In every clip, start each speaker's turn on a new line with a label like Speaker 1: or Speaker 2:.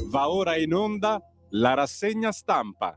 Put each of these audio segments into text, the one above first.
Speaker 1: Va ora in onda la rassegna stampa.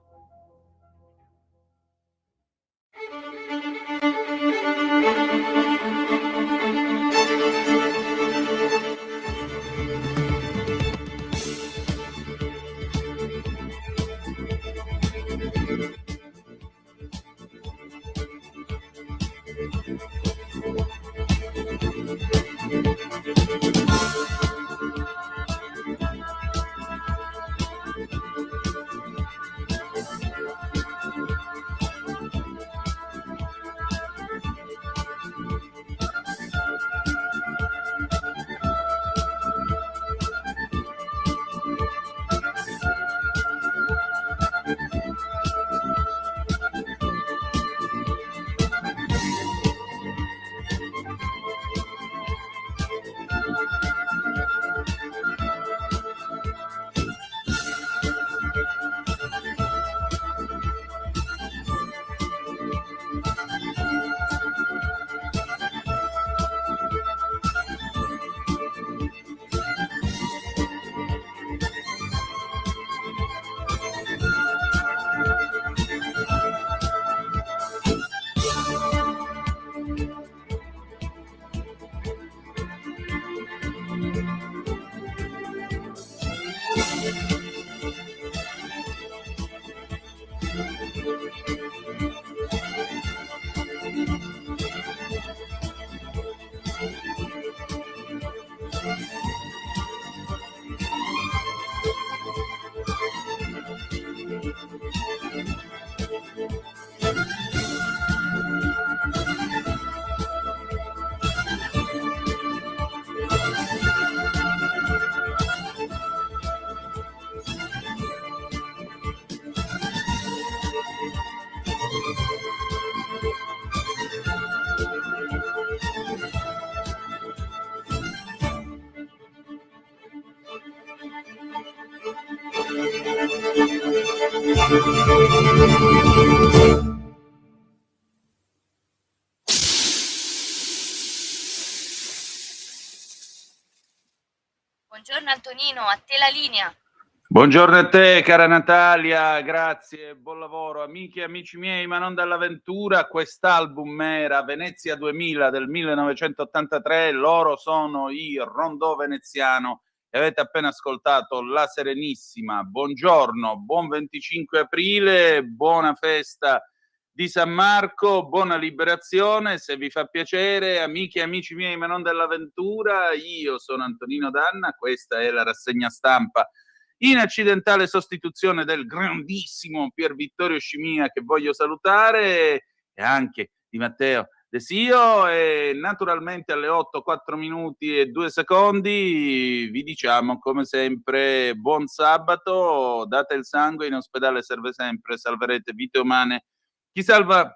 Speaker 2: Buongiorno Antonino, a te la linea.
Speaker 3: Buongiorno a te, cara Natalia, grazie, buon lavoro. Amiche e amici miei, ma non dall'avventura, quest'album era Venezia 2000 del 1983, loro sono i Rondò Veneziano e avete appena ascoltato La Serenissima. Buongiorno, buon 25 aprile, buona festa di San Marco, buona liberazione, se vi fa piacere, amiche e amici miei, ma non dell'avventura, io sono Antonino Danna, questa è la rassegna stampa in accidentale sostituzione del grandissimo Pier Vittorio Scimia, che voglio salutare, e anche di Matteo De Sio, e naturalmente alle 8, 4 minuti e 2 secondi vi diciamo come sempre buon sabato, date il sangue, in ospedale serve sempre, salverete vite umane. Chi salva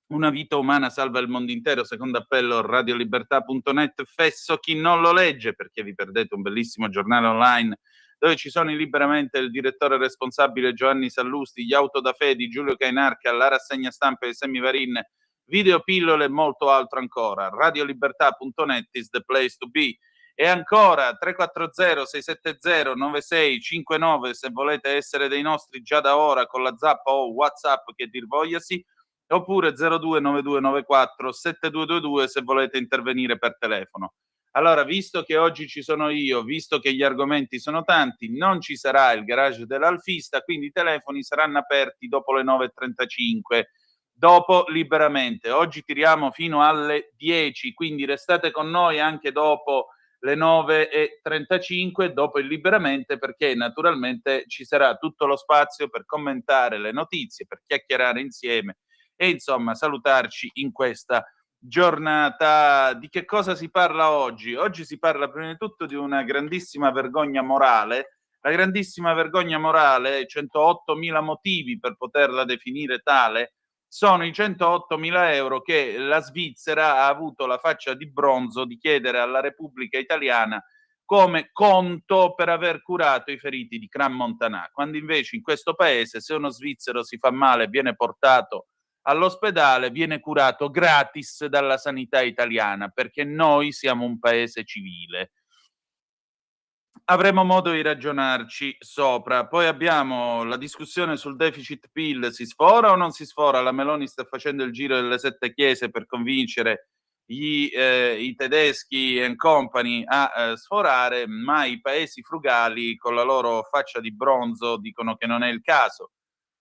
Speaker 3: una vita umana salva il mondo intero, secondo appello radiolibertà.net, fesso chi non lo legge, perché vi perdete un bellissimo giornale online dove ci sono liberamente il direttore responsabile Giovanni Sallusti, gli auto da fe di Giulio Cainarca, la rassegna stampa di Semivarin, videopillole e molto altro ancora. Radiolibertà.net is the place to be. E ancora 340-670-9659 se volete essere dei nostri già da ora con la zappa o WhatsApp che dir vogliasi, oppure 0292947222 se volete intervenire per telefono. Allora, visto che oggi ci sono io, visto che gli argomenti sono tanti, non ci sarà il garage dell'Alfista, quindi i telefoni saranno aperti dopo le 9.35, dopo liberamente. Oggi tiriamo fino alle 10, quindi restate con noi anche dopo le 9.35, dopo il liberamente, perché naturalmente ci sarà tutto lo spazio per commentare le notizie, per chiacchierare insieme e insomma salutarci in questa giornata. Di che cosa si parla oggi? Oggi si parla prima di tutto di una grandissima vergogna morale. La grandissima vergogna morale, 108.000 motivi per poterla definire tale, sono i 108.000 euro che la Svizzera ha avuto la faccia di bronzo di chiedere alla Repubblica Italiana come conto per aver curato i feriti di Cran Montanà, quando invece in questo paese se uno svizzero si fa male viene portato all'ospedale, viene curato gratis dalla sanità italiana, perché noi siamo un paese civile. avremo modo di ragionarci sopra. Poi abbiamo la discussione sul deficit PIL, si sfora o non si sfora? La Meloni sta facendo il giro delle 7 chiese per convincere i tedeschi and company a sforare, ma i paesi frugali con la loro faccia di bronzo dicono che non è il caso.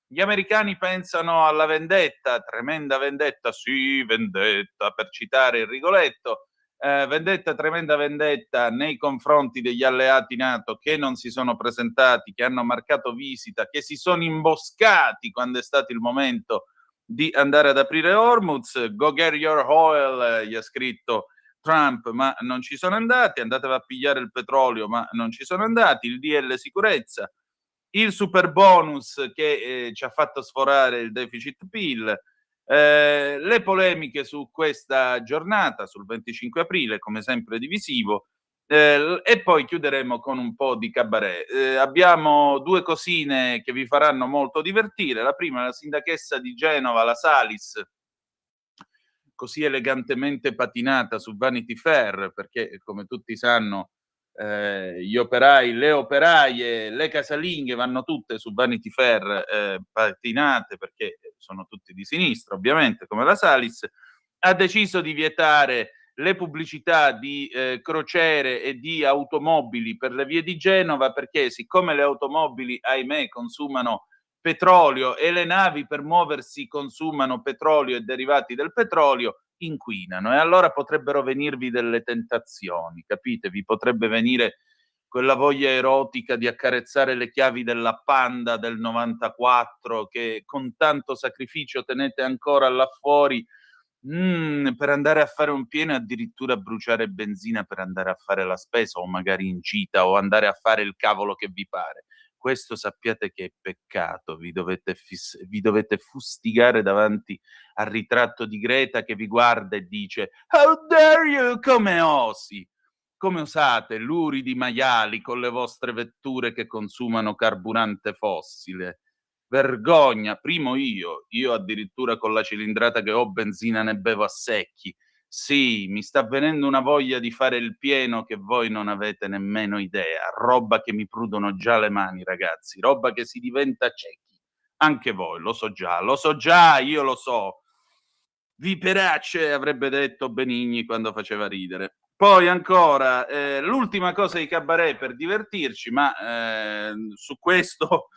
Speaker 3: Gli americani pensano alla vendetta, tremenda vendetta, sì, vendetta, per citare il Rigoletto, vendetta, tremenda vendetta nei confronti degli alleati NATO che non si sono presentati, che hanno marcato visita, che si sono imboscati quando è stato il momento di andare ad aprire Hormuz. Go get your oil, gli ha scritto Trump, ma non ci sono andati. Andatevi a pigliare il petrolio, ma non ci sono andati. Il DL sicurezza, il super bonus che ci ha fatto sforare il deficit PIL, le polemiche su questa giornata, sul 25 aprile, come sempre divisivo, e poi chiuderemo con un po' di cabaret. Abbiamo due cosine che vi faranno molto divertire. La prima è la sindachessa di Genova, la Salis, così elegantemente patinata su Vanity Fair, perché come tutti sanno gli operai, le operaie, le casalinghe vanno tutte su Vanity Fair patinate, perché sono tutti di sinistra ovviamente, come la Salis. Ha deciso di vietare le pubblicità di crociere e di automobili per le vie di Genova, perché siccome le automobili, ahimè, consumano petrolio e le navi per muoversi consumano petrolio e derivati del petrolio, inquinano, e allora potrebbero venirvi delle tentazioni, capite? Vi potrebbe venire quella voglia erotica di accarezzare le chiavi della Panda del 94 che con tanto sacrificio tenete ancora là fuori, per andare a fare un pieno e addirittura bruciare benzina per andare a fare la spesa o magari in gita o andare a fare il cavolo che vi pare. Questo sappiate che è peccato, vi dovete fustigare davanti al ritratto di Greta che vi guarda e dice "How dare you, come osi?" Come osate, luridi maiali, con le vostre vetture che consumano carburante fossile? Vergogna, primo io addirittura con la cilindrata che ho benzina ne bevo a secchi. Sì, mi sta venendo una voglia di fare il pieno che voi non avete nemmeno idea. Roba che mi prudono già le mani, ragazzi, roba che si diventa ciechi. Anche voi, lo so già, io lo so. Viperacce, avrebbe detto Benigni quando faceva ridere. Poi ancora, l'ultima cosa di Cabaret per divertirci, ma su questo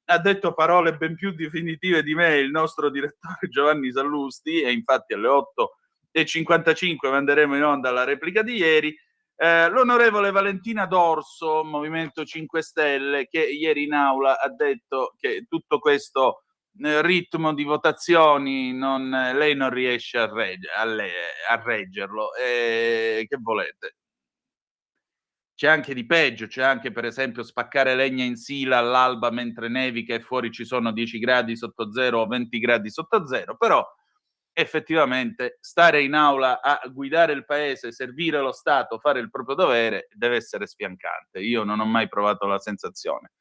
Speaker 3: ha detto parole ben più definitive di me il nostro direttore Giovanni Sallusti, e infatti alle 8:55 manderemo in onda la replica di ieri. L'onorevole Valentina D'Orso, Movimento 5 Stelle, che ieri in aula ha detto che tutto questo ritmo di votazioni lei non riesce a reggerlo. Che volete? C'è anche di peggio, c'è anche per esempio spaccare legna in Sila all'alba mentre nevica e fuori ci sono 10 gradi sotto zero o 20 gradi sotto zero, però effettivamente stare in aula a guidare il paese, servire lo Stato, fare il proprio dovere deve essere sfiancante. Io non ho mai provato la sensazione.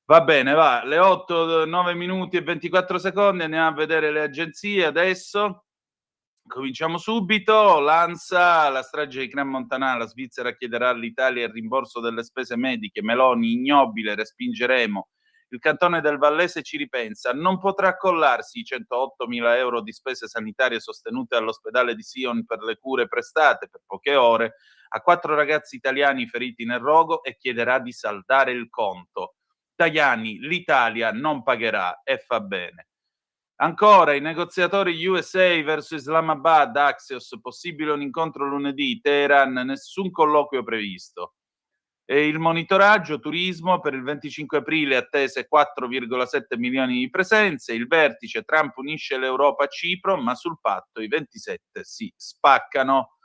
Speaker 3: Va bene, va, le 8, 9 minuti e 24 secondi, andiamo a vedere le agenzie adesso. Cominciamo subito. L'ANSA, la strage di Cran Montanà, la Svizzera chiederà all'Italia il rimborso delle spese mediche. Meloni, ignobile, respingeremo. Il cantone del Vallese ci ripensa, non potrà accollarsi i 108.000 euro di spese sanitarie sostenute all'ospedale di Sion per le cure prestate per poche ore a 4 ragazzi italiani feriti nel rogo e chiederà di saldare il conto. Tajani, l'Italia non pagherà e fa bene. Ancora, i negoziatori USA verso Islamabad, Axios, possibile un incontro lunedì, Teheran, nessun colloquio previsto. E il monitoraggio turismo per il 25 aprile attese 4,7 milioni di presenze, il vertice Trump unisce l'Europa a Cipro, ma sul patto i 27 si spaccano.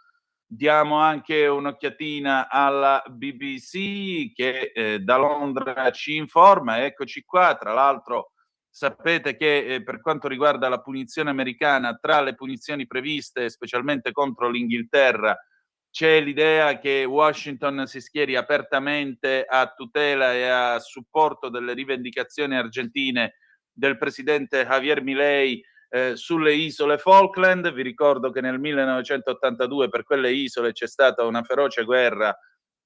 Speaker 3: Diamo anche un'occhiatina alla BBC che da Londra ci informa, eccoci qua, tra l'altro sapete che per quanto riguarda la punizione americana, tra le punizioni previste specialmente contro l'Inghilterra c'è l'idea che Washington si schieri apertamente a tutela e a supporto delle rivendicazioni argentine del presidente Javier Milei sulle isole Falkland. Vi ricordo che nel 1982 per quelle isole c'è stata una feroce guerra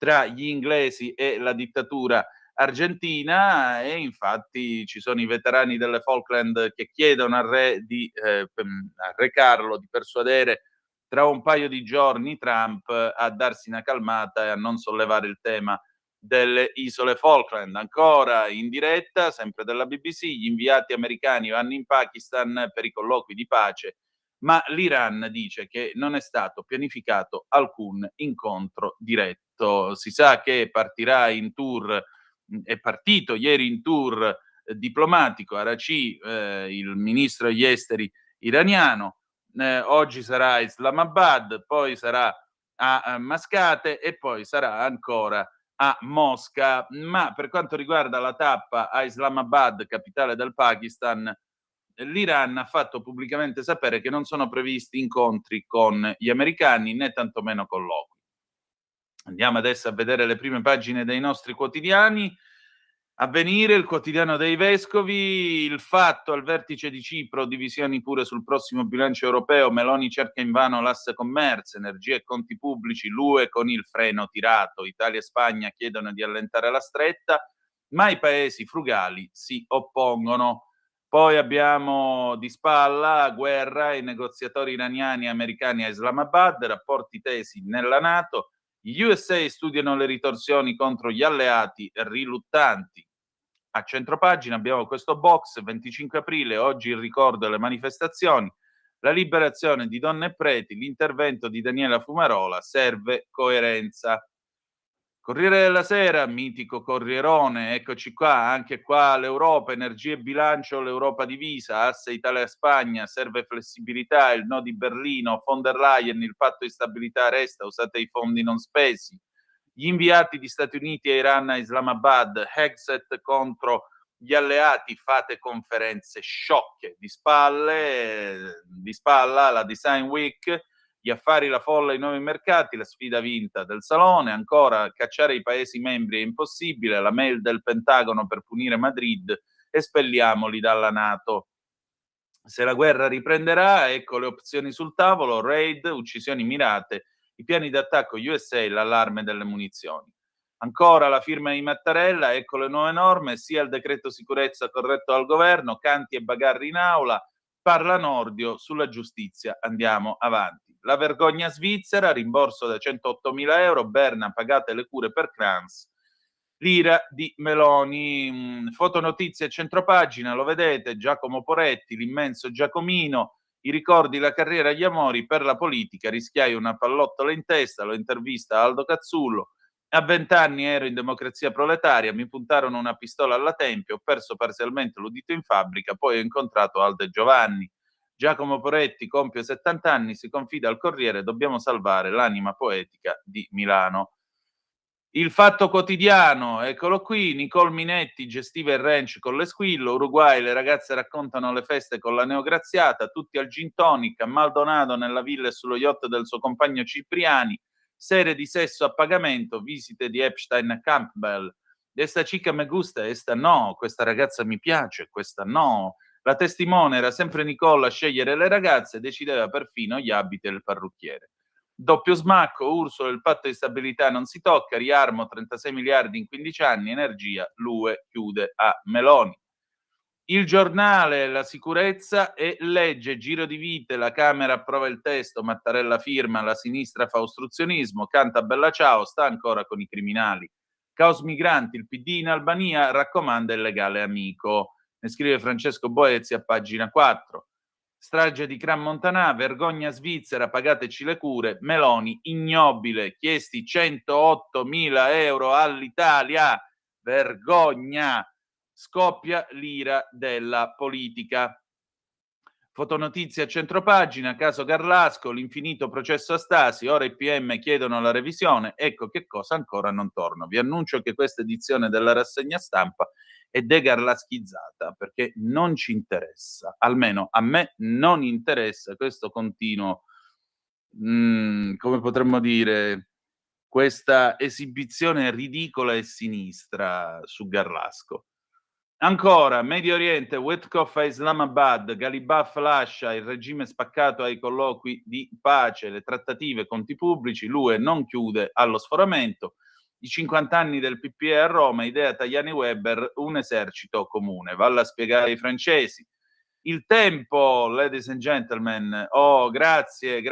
Speaker 3: tra gli inglesi e la dittatura argentina, e infatti ci sono i veterani delle Falkland che chiedono al re Carlo di persuadere tra un paio di giorni Trump a darsi una calmata e a non sollevare il tema delle isole Falkland. Ancora in diretta, sempre della BBC, gli inviati americani vanno in Pakistan per i colloqui di pace, ma l'Iran dice che non è stato pianificato alcun incontro diretto. Si sa che partirà in tour, è partito ieri in tour diplomatico Araghchi, il ministro degli esteri iraniano, oggi sarà a Islamabad, poi sarà a Mascate e poi sarà ancora a Mosca. Ma per quanto riguarda la tappa a Islamabad, capitale del Pakistan, l'Iran ha fatto pubblicamente sapere che non sono previsti incontri con gli americani né tantomeno colloqui. Andiamo adesso a vedere le prime pagine dei nostri quotidiani. Avvenire, il quotidiano dei vescovi, Il Fatto, al vertice di Cipro, divisioni pure sul prossimo bilancio europeo, Meloni cerca invano l'asse commercio, energia e conti pubblici, l'UE con il freno tirato, Italia e Spagna chiedono di allentare la stretta, ma i paesi frugali si oppongono. Poi abbiamo di spalla guerra, i negoziatori iraniani e americani a Islamabad, rapporti tesi nella NATO, gli USA studiano le ritorsioni contro gli alleati riluttanti. A centropagina abbiamo questo box, 25 aprile, oggi il ricordo delle manifestazioni, la liberazione di donne e preti, l'intervento di Daniela Fumarola, serve coerenza. Corriere della Sera, mitico Corrierone, eccoci qua, anche qua l'Europa, energia e bilancio, l'Europa divisa, asse Italia-Spagna, serve flessibilità, il no di Berlino, von der Leyen, il patto di stabilità resta, usate i fondi non spesi. Gli inviati di Stati Uniti e Iran a Islamabad, Hexet contro gli alleati, fate conferenze sciocche. Di spalla la Design Week, gli affari, la folla, i nuovi mercati, la sfida vinta del Salone, ancora cacciare i Paesi membri è impossibile, la mail del Pentagono per punire Madrid, espelliamoli dalla NATO. Se la guerra riprenderà, ecco le opzioni sul tavolo, raid, uccisioni mirate, i piani d'attacco USA, l'allarme delle munizioni. Ancora la firma di Mattarella, ecco le nuove norme, sia il decreto sicurezza corretto dal governo, Canti e Bagarri in aula, parla Nordio, sulla giustizia andiamo avanti. La vergogna svizzera, rimborso da 108.000 euro, Berna pagate le cure per Kranz, l'ira di Meloni. Fotonotizie centropagina, lo vedete, Giacomo Poretti, l'immenso Giacomino, i ricordi, la carriera, gli amori, per la politica, rischiai una pallottola in testa, lo intervista Aldo Cazzullo, a 20 anni ero in Democrazia Proletaria, mi puntarono una pistola alla tempia, ho perso parzialmente l'udito in fabbrica, poi ho incontrato Aldo e Giovanni. Giacomo Poretti compie 70 anni, si confida al Corriere, dobbiamo salvare l'anima poetica di Milano. Il Fatto Quotidiano, eccolo qui, Nicole Minetti gestiva il ranch con l'Esquillo, Uruguay, le ragazze raccontano le feste con la neograziata, tutti al gin tonic, a Maldonado nella villa e sullo yacht del suo compagno Cipriani, serie di sesso a pagamento, visite di Epstein e Campbell. Esta chica me gusta, esta no, questa ragazza mi piace, questa no. La testimone era sempre Nicole a scegliere le ragazze, decideva perfino gli abiti del parrucchiere. Doppio smacco, Ursula, il patto di stabilità non si tocca, riarmo 36 miliardi in 15 anni, energia, l'UE chiude a Meloni. Il Giornale, la sicurezza e legge, giro di vite, la Camera approva il testo, Mattarella firma, la sinistra fa ostruzionismo, canta Bella Ciao, sta ancora con i criminali. Caos migranti, il PD in Albania raccomanda il legale amico, ne scrive Francesco Boezzi a pagina 4. Strage di Gran Montanà, vergogna svizzera, pagateci le cure, Meloni, ignobile, chiesti 108.000 euro all'Italia, vergogna, scoppia l'ira della politica. Fotonotizia a centropagina, caso Garlasco, l'infinito processo a Stasi, ora i PM chiedono la revisione, ecco che cosa ancora non torna. Vi annuncio che questa edizione della rassegna stampa è degarlaschizzata perché non ci interessa, almeno a me non interessa questo continuo, come potremmo dire, questa esibizione ridicola e sinistra su Garlasco. Ancora, Medio Oriente, Witkoff a Islamabad, Galibaf lascia, il regime spaccato ai colloqui di pace, le trattative, conti pubblici, l'UE non chiude allo sforamento. I 50 anni del PPE a Roma, idea Tajani Weber, un esercito comune. Valla a spiegare ai francesi. Il Tempo, ladies and gentlemen. Oh, grazie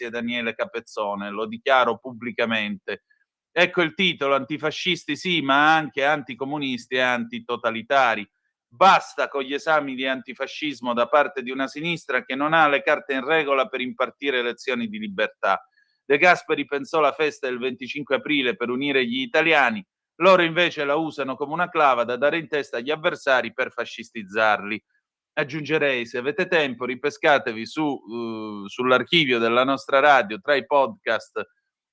Speaker 3: Daniele Capezzone, lo dichiaro pubblicamente. Ecco il titolo: antifascisti sì, ma anche anticomunisti e antitotalitari. Basta con gli esami di antifascismo da parte di una sinistra che non ha le carte in regola per impartire lezioni di libertà. De Gasperi pensò la festa del 25 aprile per unire gli italiani, loro invece la usano come una clava da dare in testa agli avversari per fascistizzarli. Aggiungerei, se avete tempo, ripescatevi sull'archivio della nostra radio, tra i podcast,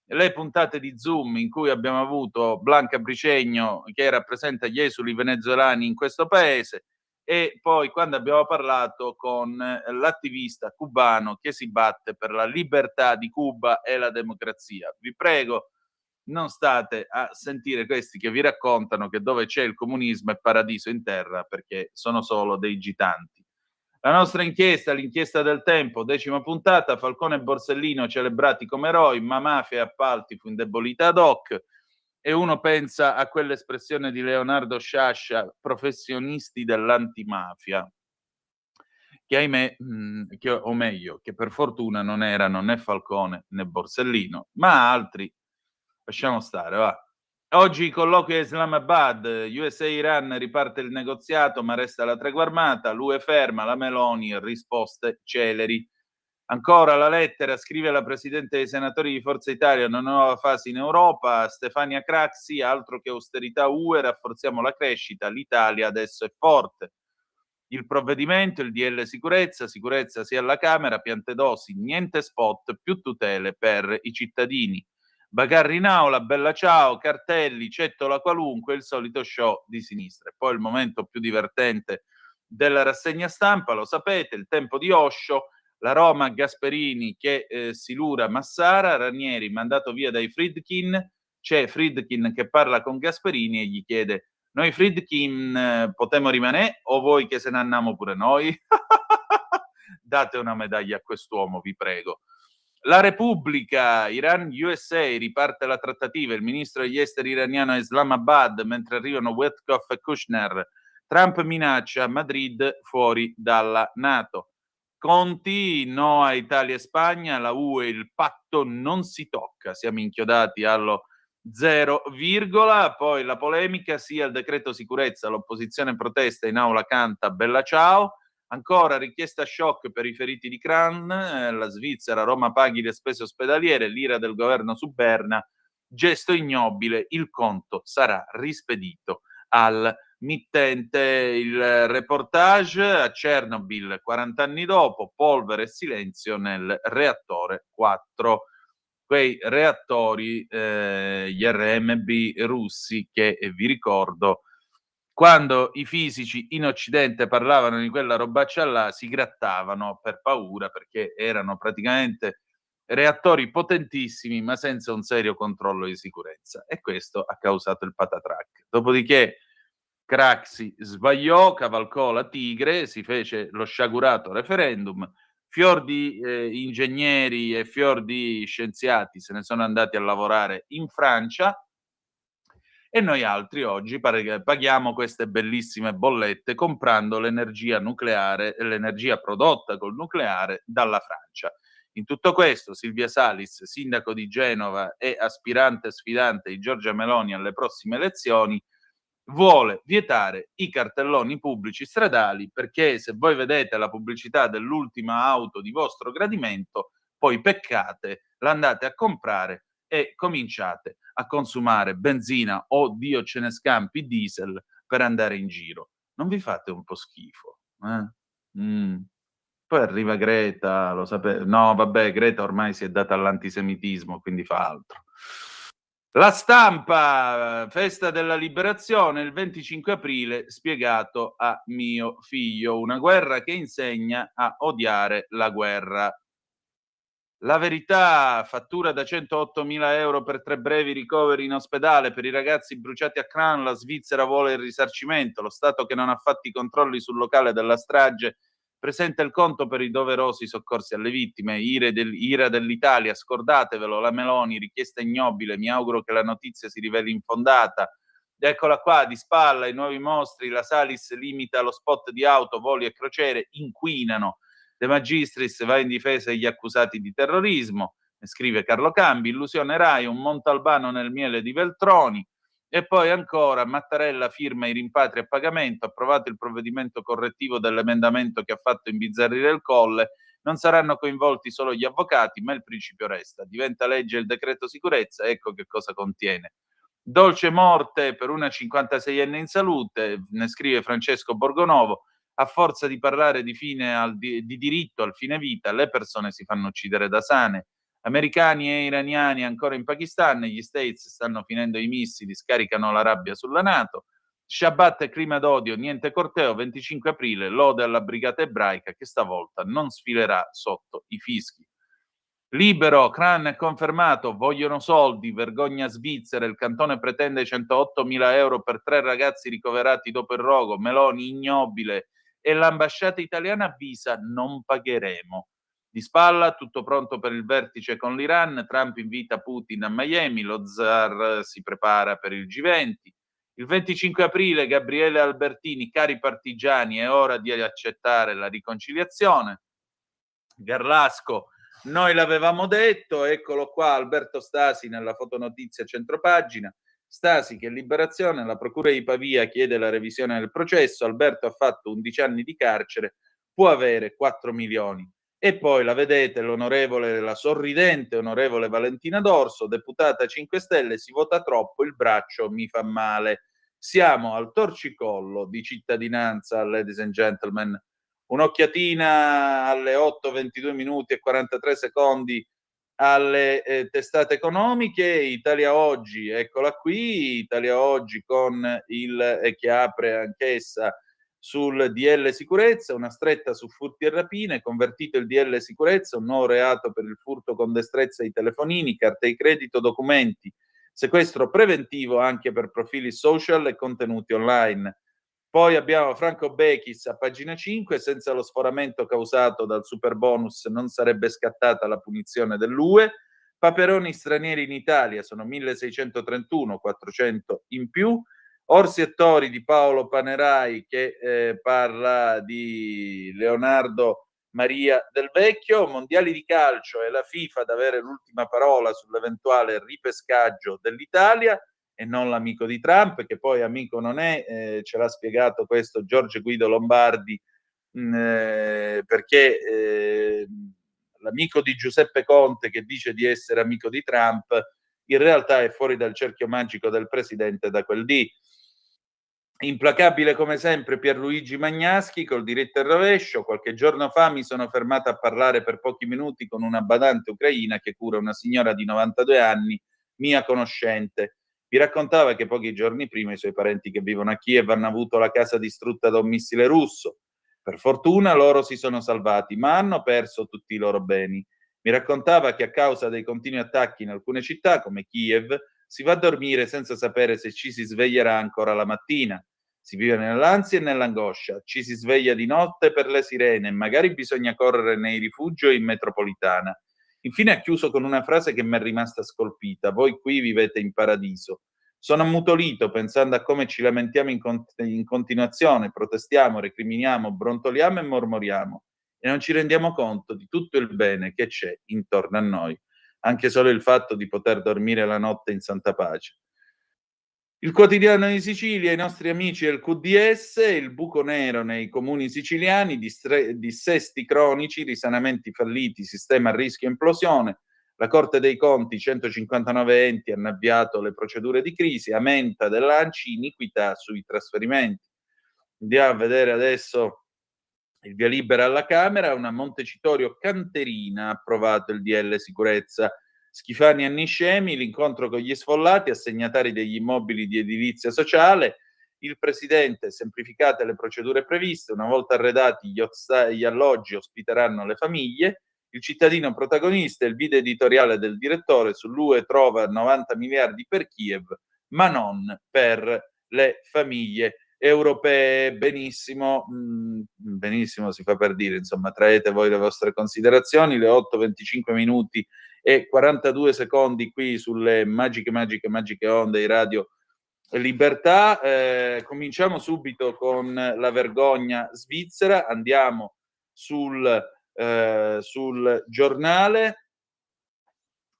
Speaker 3: le puntate di Zoom in cui abbiamo avuto Blanca Bricegno che rappresenta gli esuli venezuelani in questo paese, e poi quando abbiamo parlato con l'attivista cubano che si batte per la libertà di Cuba e la democrazia. Vi prego, non state a sentire questi che vi raccontano che dove c'è il comunismo è paradiso in terra, perché sono solo dei gitanti. La nostra inchiesta, l'inchiesta del Tempo, 10ª puntata, Falcone e Borsellino celebrati come eroi, ma mafia e appalti fu indebolita ad hoc. E uno pensa a quell'espressione di Leonardo Sciascia, professionisti dell'antimafia, che ahimè, o meglio, che per fortuna non erano né Falcone né Borsellino, ma altri. Lasciamo stare, va. Oggi colloquio a Islamabad, USA-Iran riparte il negoziato ma resta la tregua armata, l'UE ferma, la Meloni, risposte celeri. Ancora la lettera, scrive la Presidente dei Senatori di Forza Italia, una nuova fase in Europa, Stefania Craxi, altro che austerità UE, rafforziamo la crescita, l'Italia adesso è forte. Il provvedimento, il DL sicurezza sia alla Camera, Piantedosi, niente spot, più tutele per i cittadini. Bagarri in aula, bella ciao, cartelli, cettola qualunque, il solito show di sinistra. E poi il momento più divertente della rassegna stampa, lo sapete, il tempo di Osho, la Roma Gasperini che silura Massara, Ranieri mandato via dai Friedkin, c'è Friedkin che parla con Gasperini e gli chiede: noi Friedkin potremmo rimanere o voi che se ne andiamo pure noi? Date una medaglia a quest'uomo, vi prego. La Repubblica, Iran-USA, riparte la trattativa, il ministro degli esteri iraniano a Islamabad mentre arrivano Witkoff e Kushner. Trump minaccia Madrid fuori dalla NATO. Conti, no a Italia e Spagna, la UE, il patto non si tocca, siamo inchiodati allo 0, poi la polemica, sia il decreto sicurezza, l'opposizione protesta, in aula canta bella ciao. Ancora richiesta shock per i feriti di Kran, la Svizzera, Roma paghi le spese ospedaliere, l'ira del governo su Berna, gesto ignobile, il conto sarà rispedito al mittente. Il reportage a Chernobyl, 40 anni dopo, polvere e silenzio nel reattore 4. Quei reattori, gli RMB russi che, vi ricordo, quando i fisici in Occidente parlavano di quella robaccia là, si grattavano per paura, perché erano praticamente reattori potentissimi, ma senza un serio controllo di sicurezza. E questo ha causato il patatrac. Dopodiché Craxi sbagliò, cavalcò la tigre, si fece lo sciagurato referendum, fior di ingegneri e fior di scienziati se ne sono andati a lavorare in Francia, e noi altri oggi paghiamo queste bellissime bollette comprando l'energia nucleare e l'energia prodotta col nucleare dalla Francia. In tutto questo, Silvia Salis, sindaco di Genova e aspirante sfidante di Giorgia Meloni alle prossime elezioni, vuole vietare i cartelloni pubblici stradali, perché se voi vedete la pubblicità dell'ultima auto di vostro gradimento, poi peccate, l'andate a comprare e cominciate a consumare benzina o, Dio ce ne scampi, diesel per andare in giro. Non vi fate un po' schifo? Poi arriva Greta, lo sapete? No, vabbè, Greta ormai si è data all'antisemitismo, quindi fa altro. La Stampa, festa della liberazione, il 25 aprile, spiegato a mio figlio, una guerra che insegna a odiare la guerra. La Verità, fattura da 108.000 euro per 3 brevi ricoveri in ospedale per i ragazzi bruciati a Kran, la Svizzera vuole il risarcimento, lo Stato che non ha fatto i controlli sul locale della strage presenta il conto per i doverosi soccorsi alle vittime. Ira dell'Italia, scordatevelo, la Meloni, richiesta ignobile, mi auguro che la notizia si riveli infondata. Eccola qua, di spalla, i nuovi mostri, la Salis limita lo spot di auto, voli e crociere, inquinano. De Magistris va in difesa degli accusati di terrorismo, scrive Carlo Cambi, illusione Rai, un Montalbano nel miele di Veltroni. E poi ancora Mattarella firma i rimpatri a pagamento, approvato il provvedimento correttivo dell'emendamento che ha fatto imbizzarrire il Colle, non saranno coinvolti solo gli avvocati, ma il principio resta. Diventa legge il decreto sicurezza, ecco che cosa contiene. Dolce morte per una 56enne in salute, ne scrive Francesco Borgonovo, a forza di parlare di diritto al fine vita, le persone si fanno uccidere da sane. Americani e iraniani ancora in Pakistan, gli States stanno finendo i missili, scaricano la rabbia sulla NATO. Shabbat e clima d'odio, niente corteo, 25 aprile, lode alla brigata ebraica che stavolta non sfilerà sotto i fischi. Libero, Cran è confermato, vogliono soldi, vergogna svizzera, il cantone pretende 108.000 euro per 3 ragazzi ricoverati dopo il rogo, Meloni ignobile e l'ambasciata italiana avvisa non pagheremo. Di spalla, tutto pronto per il vertice con l'Iran, Trump invita Putin a Miami, lo zar si prepara per il G20. Il 25 aprile Gabriele Albertini, cari partigiani, è ora di accettare la riconciliazione. Garlasco, noi l'avevamo detto, eccolo qua Alberto Stasi nella fotonotizia centropagina. Stasi che Liberazione, la procura di Pavia chiede la revisione del processo, Alberto ha fatto 11 anni di carcere, può avere 4 milioni. E poi la vedete, la sorridente onorevole Valentina D'Orso, deputata 5 Stelle, si vota troppo, il braccio mi fa male. Siamo al torcicollo di Cittadinanza, ladies and gentlemen. Un'occhiatina alle 8:22 minuti e 43 secondi alle testate economiche. Italia Oggi, eccola qui, Italia Oggi con che apre anch'essa sul DL Sicurezza, una stretta su furti e rapine, convertito il DL Sicurezza, un nuovo reato per il furto con destrezza di telefonini, carte di credito, documenti, sequestro preventivo anche per profili social e contenuti online. Poi abbiamo Franco Bechis a pagina 5, senza lo sforamento causato dal super bonus non sarebbe scattata la punizione dell'UE. Paperoni stranieri in Italia sono 1631, 400 in più. Orsi e Tori di Paolo Panerai che parla di Leonardo Maria Del Vecchio. Mondiali di calcio e la FIFA ad avere l'ultima parola sull'eventuale ripescaggio dell'Italia e non l'amico di Trump, che poi amico non è, ce l'ha spiegato questo Giorgio Guido Lombardi, perché l'amico di Giuseppe Conte che dice di essere amico di Trump in realtà è fuori dal cerchio magico del presidente da quel dì. Implacabile come sempre Pierluigi Magnaschi col diritto al rovescio. Qualche giorno fa mi sono fermata a parlare per pochi minuti con una badante ucraina che cura una signora di 92 anni, mia conoscente. Mi raccontava che pochi giorni prima i suoi parenti che vivono a Kiev hanno avuto la casa distrutta da un missile russo. Per fortuna loro si sono salvati, ma hanno perso tutti i loro beni. Mi raccontava che a causa dei continui attacchi in alcune città, come Kiev, si va a dormire senza sapere se ci si sveglierà ancora la mattina. Si vive nell'ansia e nell'angoscia, ci si sveglia di notte per le sirene e magari bisogna correre nei rifugi o in metropolitana. Infine ha chiuso con una frase che mi è rimasta scolpita: voi qui vivete in paradiso. Sono ammutolito pensando a come ci lamentiamo in continuazione, protestiamo, recriminiamo, brontoliamo e mormoriamo e non ci rendiamo conto di tutto il bene che c'è intorno a noi, anche solo il fatto di poter dormire la notte in santa pace. Il quotidiano di Sicilia, i nostri amici del QDS, il buco nero nei comuni siciliani, dissesti cronici, risanamenti falliti, sistema a rischio implosione. La Corte dei Conti, 159 enti hanno avviato le procedure di crisi, aumenta dell'ANCI iniquità sui trasferimenti. Andiamo a vedere adesso il via libera alla Camera, una Montecitorio canterina ha approvato il DL Sicurezza. Schifani e Niscemi, l'incontro con gli sfollati, assegnatari degli immobili di edilizia sociale, il presidente, semplificate le procedure previste, una volta arredati gli alloggi ospiteranno le famiglie, il cittadino protagonista, il video editoriale del direttore sull'UE trova 90 miliardi per Kiev, ma non per le famiglie europee. Benissimo, benissimo si fa per dire, insomma, traete voi le vostre considerazioni. Le 8:25 minuti e 42 secondi qui sulle magiche onde di Radio Libertà. Cominciamo subito con la vergogna svizzera, andiamo sul giornale,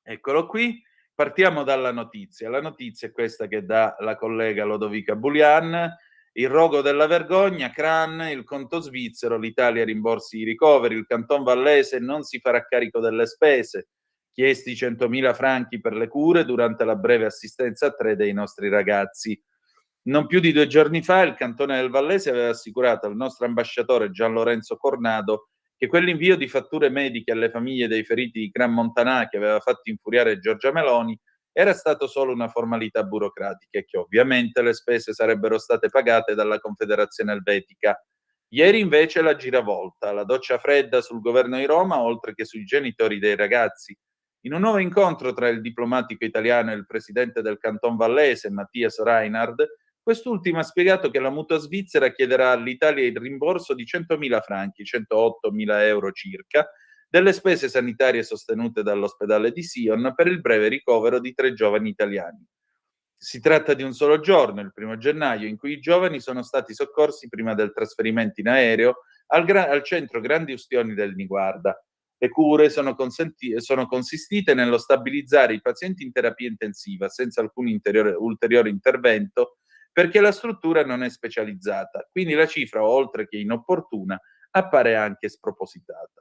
Speaker 3: eccolo qui. Partiamo dalla notizia. La notizia è questa che dà la collega Lodovica Bulian: il rogo della vergogna, Cran, il conto svizzero, l'Italia rimborsi i ricoveri, il Canton Vallese non si farà carico delle spese, chiesti 100.000 franchi per le cure durante la breve assistenza a 3 dei nostri ragazzi. Non più di 2 giorni fa il Cantone del Vallese aveva assicurato al nostro ambasciatore Gian Lorenzo Cornado che quell'invio di fatture mediche alle famiglie dei feriti di Gran Montanà che aveva fatto infuriare Giorgia Meloni era stato solo una formalità burocratica e che ovviamente le spese sarebbero state pagate dalla Confederazione Elvetica. Ieri invece la giravolta, la doccia fredda sul governo di Roma, oltre che sui genitori dei ragazzi. In un nuovo incontro tra il diplomatico italiano e il presidente del Canton Vallese, Mattias Reinhard, quest'ultimo ha spiegato che la mutua svizzera chiederà all'Italia il rimborso di 100.000 franchi, 108.000 euro circa, delle spese sanitarie sostenute dall'ospedale di Sion per il breve ricovero di 3 giovani italiani. Si tratta di un solo giorno, il 1 gennaio, in cui i giovani sono stati soccorsi prima del trasferimento in aereo al centro Grandi Ustioni del Niguarda. Le cure sono consistite nello stabilizzare i pazienti in terapia intensiva senza alcun ulteriore intervento perché la struttura non è specializzata, quindi la cifra, oltre che inopportuna, appare anche spropositata.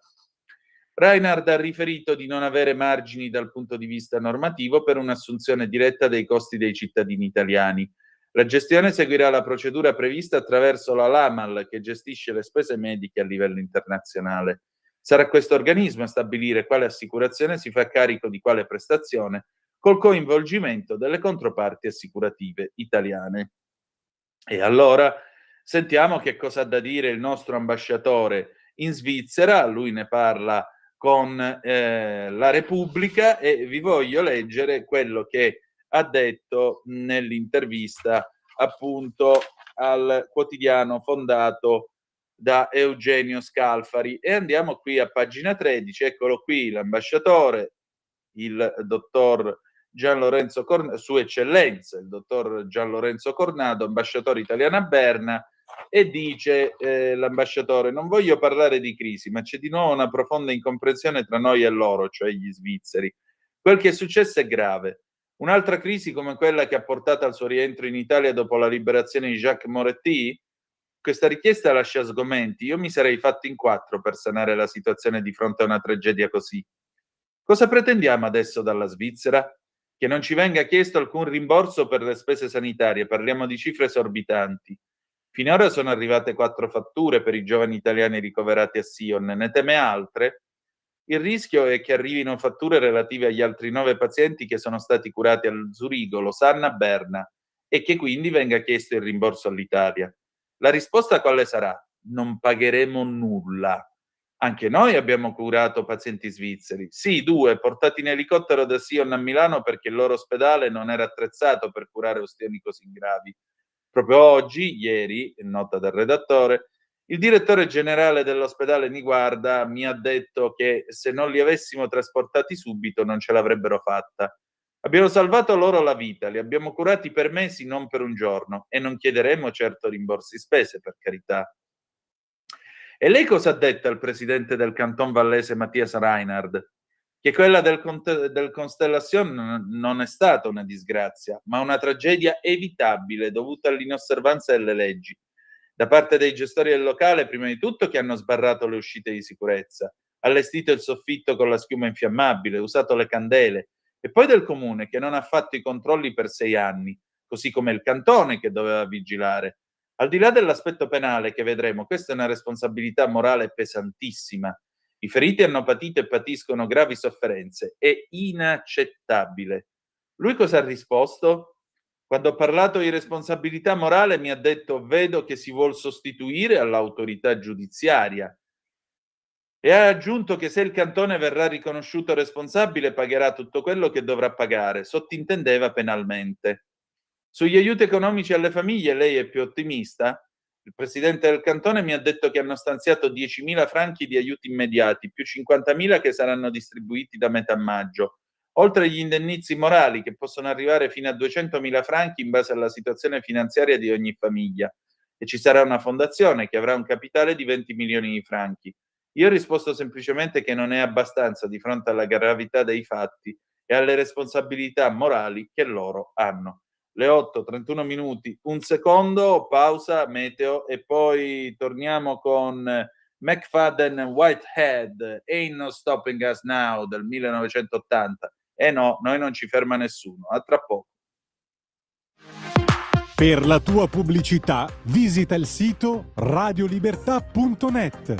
Speaker 3: Reinhard ha riferito di non avere margini dal punto di vista normativo per un'assunzione diretta dei costi dei cittadini italiani. La gestione seguirà la procedura prevista attraverso la LAMAL, che gestisce le spese mediche a livello internazionale. Sarà questo organismo a stabilire quale assicurazione si fa carico di quale prestazione, col coinvolgimento delle controparti assicurative italiane. E allora sentiamo che cosa ha da dire il nostro ambasciatore in Svizzera. Lui ne parla con la Repubblica e vi voglio leggere quello che ha detto nell'intervista appunto al quotidiano fondato da Eugenio Scalfari. E andiamo qui a pagina 13, eccolo qui l'ambasciatore, il dottor Gian Lorenzo Sua Eccellenza, il dottor Gian Lorenzo Cornado, ambasciatore italiano a Berna, e dice l'ambasciatore: non voglio parlare di crisi, ma c'è di nuovo una profonda incomprensione tra noi e loro, cioè gli svizzeri. Quel che è successo è grave. Un'altra crisi come quella che ha portato al suo rientro in Italia dopo la liberazione di Jacques Moretti? Questa richiesta lascia sgomenti. Io mi sarei fatto in 4 per sanare la situazione di fronte a una tragedia così. Cosa pretendiamo adesso dalla Svizzera? Che non ci venga chiesto alcun rimborso per le spese sanitarie, parliamo di cifre esorbitanti. Finora sono arrivate 4 fatture per i giovani italiani ricoverati a Sion, ne teme altre? Il rischio è che arrivino fatture relative agli altri 9 pazienti che sono stati curati a Zurigo, Losanna, Berna e che quindi venga chiesto il rimborso all'Italia. La risposta quale sarà? Non pagheremo nulla. Anche noi abbiamo curato pazienti svizzeri. Sì, 2 portati in elicottero da Sion a Milano perché il loro ospedale non era attrezzato per curare ustioni così gravi. Proprio oggi, ieri, nota del redattore, il direttore generale dell'ospedale Niguarda mi ha detto che se non li avessimo trasportati subito non ce l'avrebbero fatta. Abbiamo salvato loro la vita, li abbiamo curati per mesi, non per un giorno, e non chiederemo certo rimborsi spese, per carità. E lei cosa ha detto al presidente del Canton Vallese Mattias Reinhard? Che quella del Constellation non è stata una disgrazia, ma una tragedia evitabile dovuta all'inosservanza delle leggi. Da parte dei gestori del locale, prima di tutto, che hanno sbarrato le uscite di sicurezza, allestito il soffitto con la schiuma infiammabile, usato le candele, e poi del comune che non ha fatto i controlli per 6 anni, così come il cantone che doveva vigilare. Al di là dell'aspetto penale che vedremo, questa è una responsabilità morale pesantissima. I feriti hanno patito e patiscono gravi sofferenze. È inaccettabile. Lui cosa ha risposto? Quando ho parlato di responsabilità morale mi ha detto: vedo che si vuol sostituire all'autorità giudiziaria. E ha aggiunto che se il cantone verrà riconosciuto responsabile pagherà tutto quello che dovrà pagare, sottintendeva penalmente. Sugli aiuti economici alle famiglie lei è più ottimista? Il presidente del cantone mi ha detto che hanno stanziato 10.000 franchi di aiuti immediati, più 50.000 che saranno distribuiti da metà maggio, oltre agli indennizi morali che possono arrivare fino a 200.000 franchi in base alla situazione finanziaria di ogni famiglia. E ci sarà una fondazione che avrà un capitale di 20 milioni di franchi. Io ho risposto semplicemente che non è abbastanza di fronte alla gravità dei fatti e alle responsabilità morali che loro hanno. Le 8:31 minuti, un secondo, pausa, meteo e poi torniamo con McFadden Whitehead, Ain't No Stopping Us Now del 1980. E no, noi non ci ferma nessuno. A tra poco.
Speaker 1: Per la tua pubblicità visita il sito radiolibertà.net.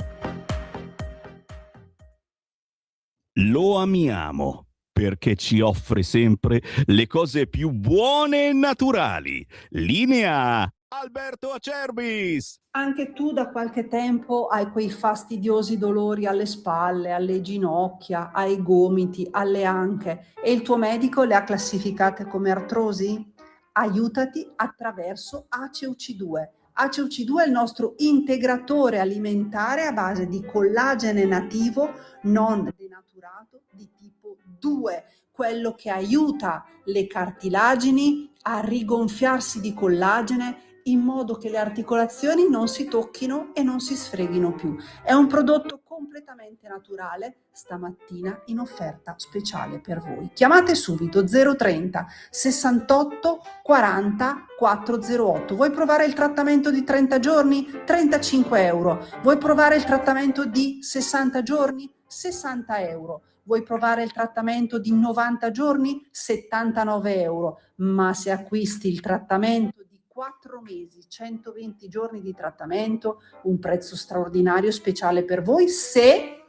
Speaker 4: Lo amiamo perché ci offre sempre le cose più buone e naturali. Linea Alberto Acerbis.
Speaker 5: Anche tu da qualche tempo hai quei fastidiosi dolori alle spalle, alle ginocchia, ai gomiti, alle anche e il tuo medico le ha classificate come artrosi? Aiutati attraverso ACEUC2. ACEUC2 è il nostro integratore alimentare a base di collagene nativo non denaturato di tipo 2, quello che aiuta le cartilagini a rigonfiarsi di collagene in modo che le articolazioni non si tocchino e non si sfreghino più. È un prodotto completamente naturale, stamattina in offerta speciale per voi. Chiamate subito 030 68 40 408. Vuoi provare il trattamento di 30 giorni? 35 euro. Vuoi provare il trattamento di 60 giorni? 60 euro. Vuoi provare il trattamento di 90 giorni? 79 euro. Ma se acquisti il trattamento 4 mesi, 120 giorni di trattamento, un prezzo straordinario speciale per voi se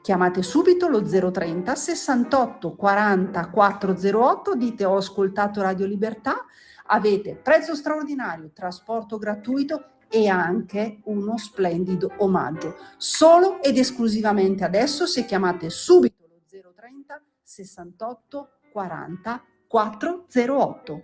Speaker 5: chiamate subito lo 030 68 40 408, dite ho ascoltato Radio Libertà, avete prezzo straordinario, trasporto gratuito e anche uno splendido omaggio. Solo ed esclusivamente adesso se chiamate subito lo 030 68 40 408.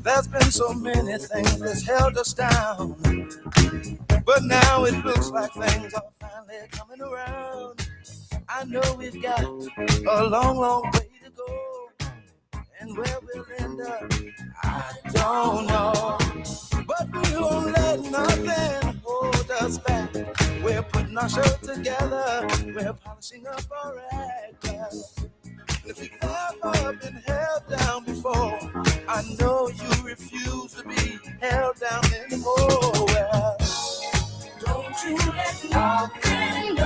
Speaker 6: There's been so many things that's held us down, but now it looks like things are finally coming around. I know we've got a long, long way to go, and where we'll end up, I don't know. But we won't let nothing hold us back. We're putting our show together, we're polishing up our act. If you've ever been held down before, I know you refuse to be held down anymore. Well, don't you let nothing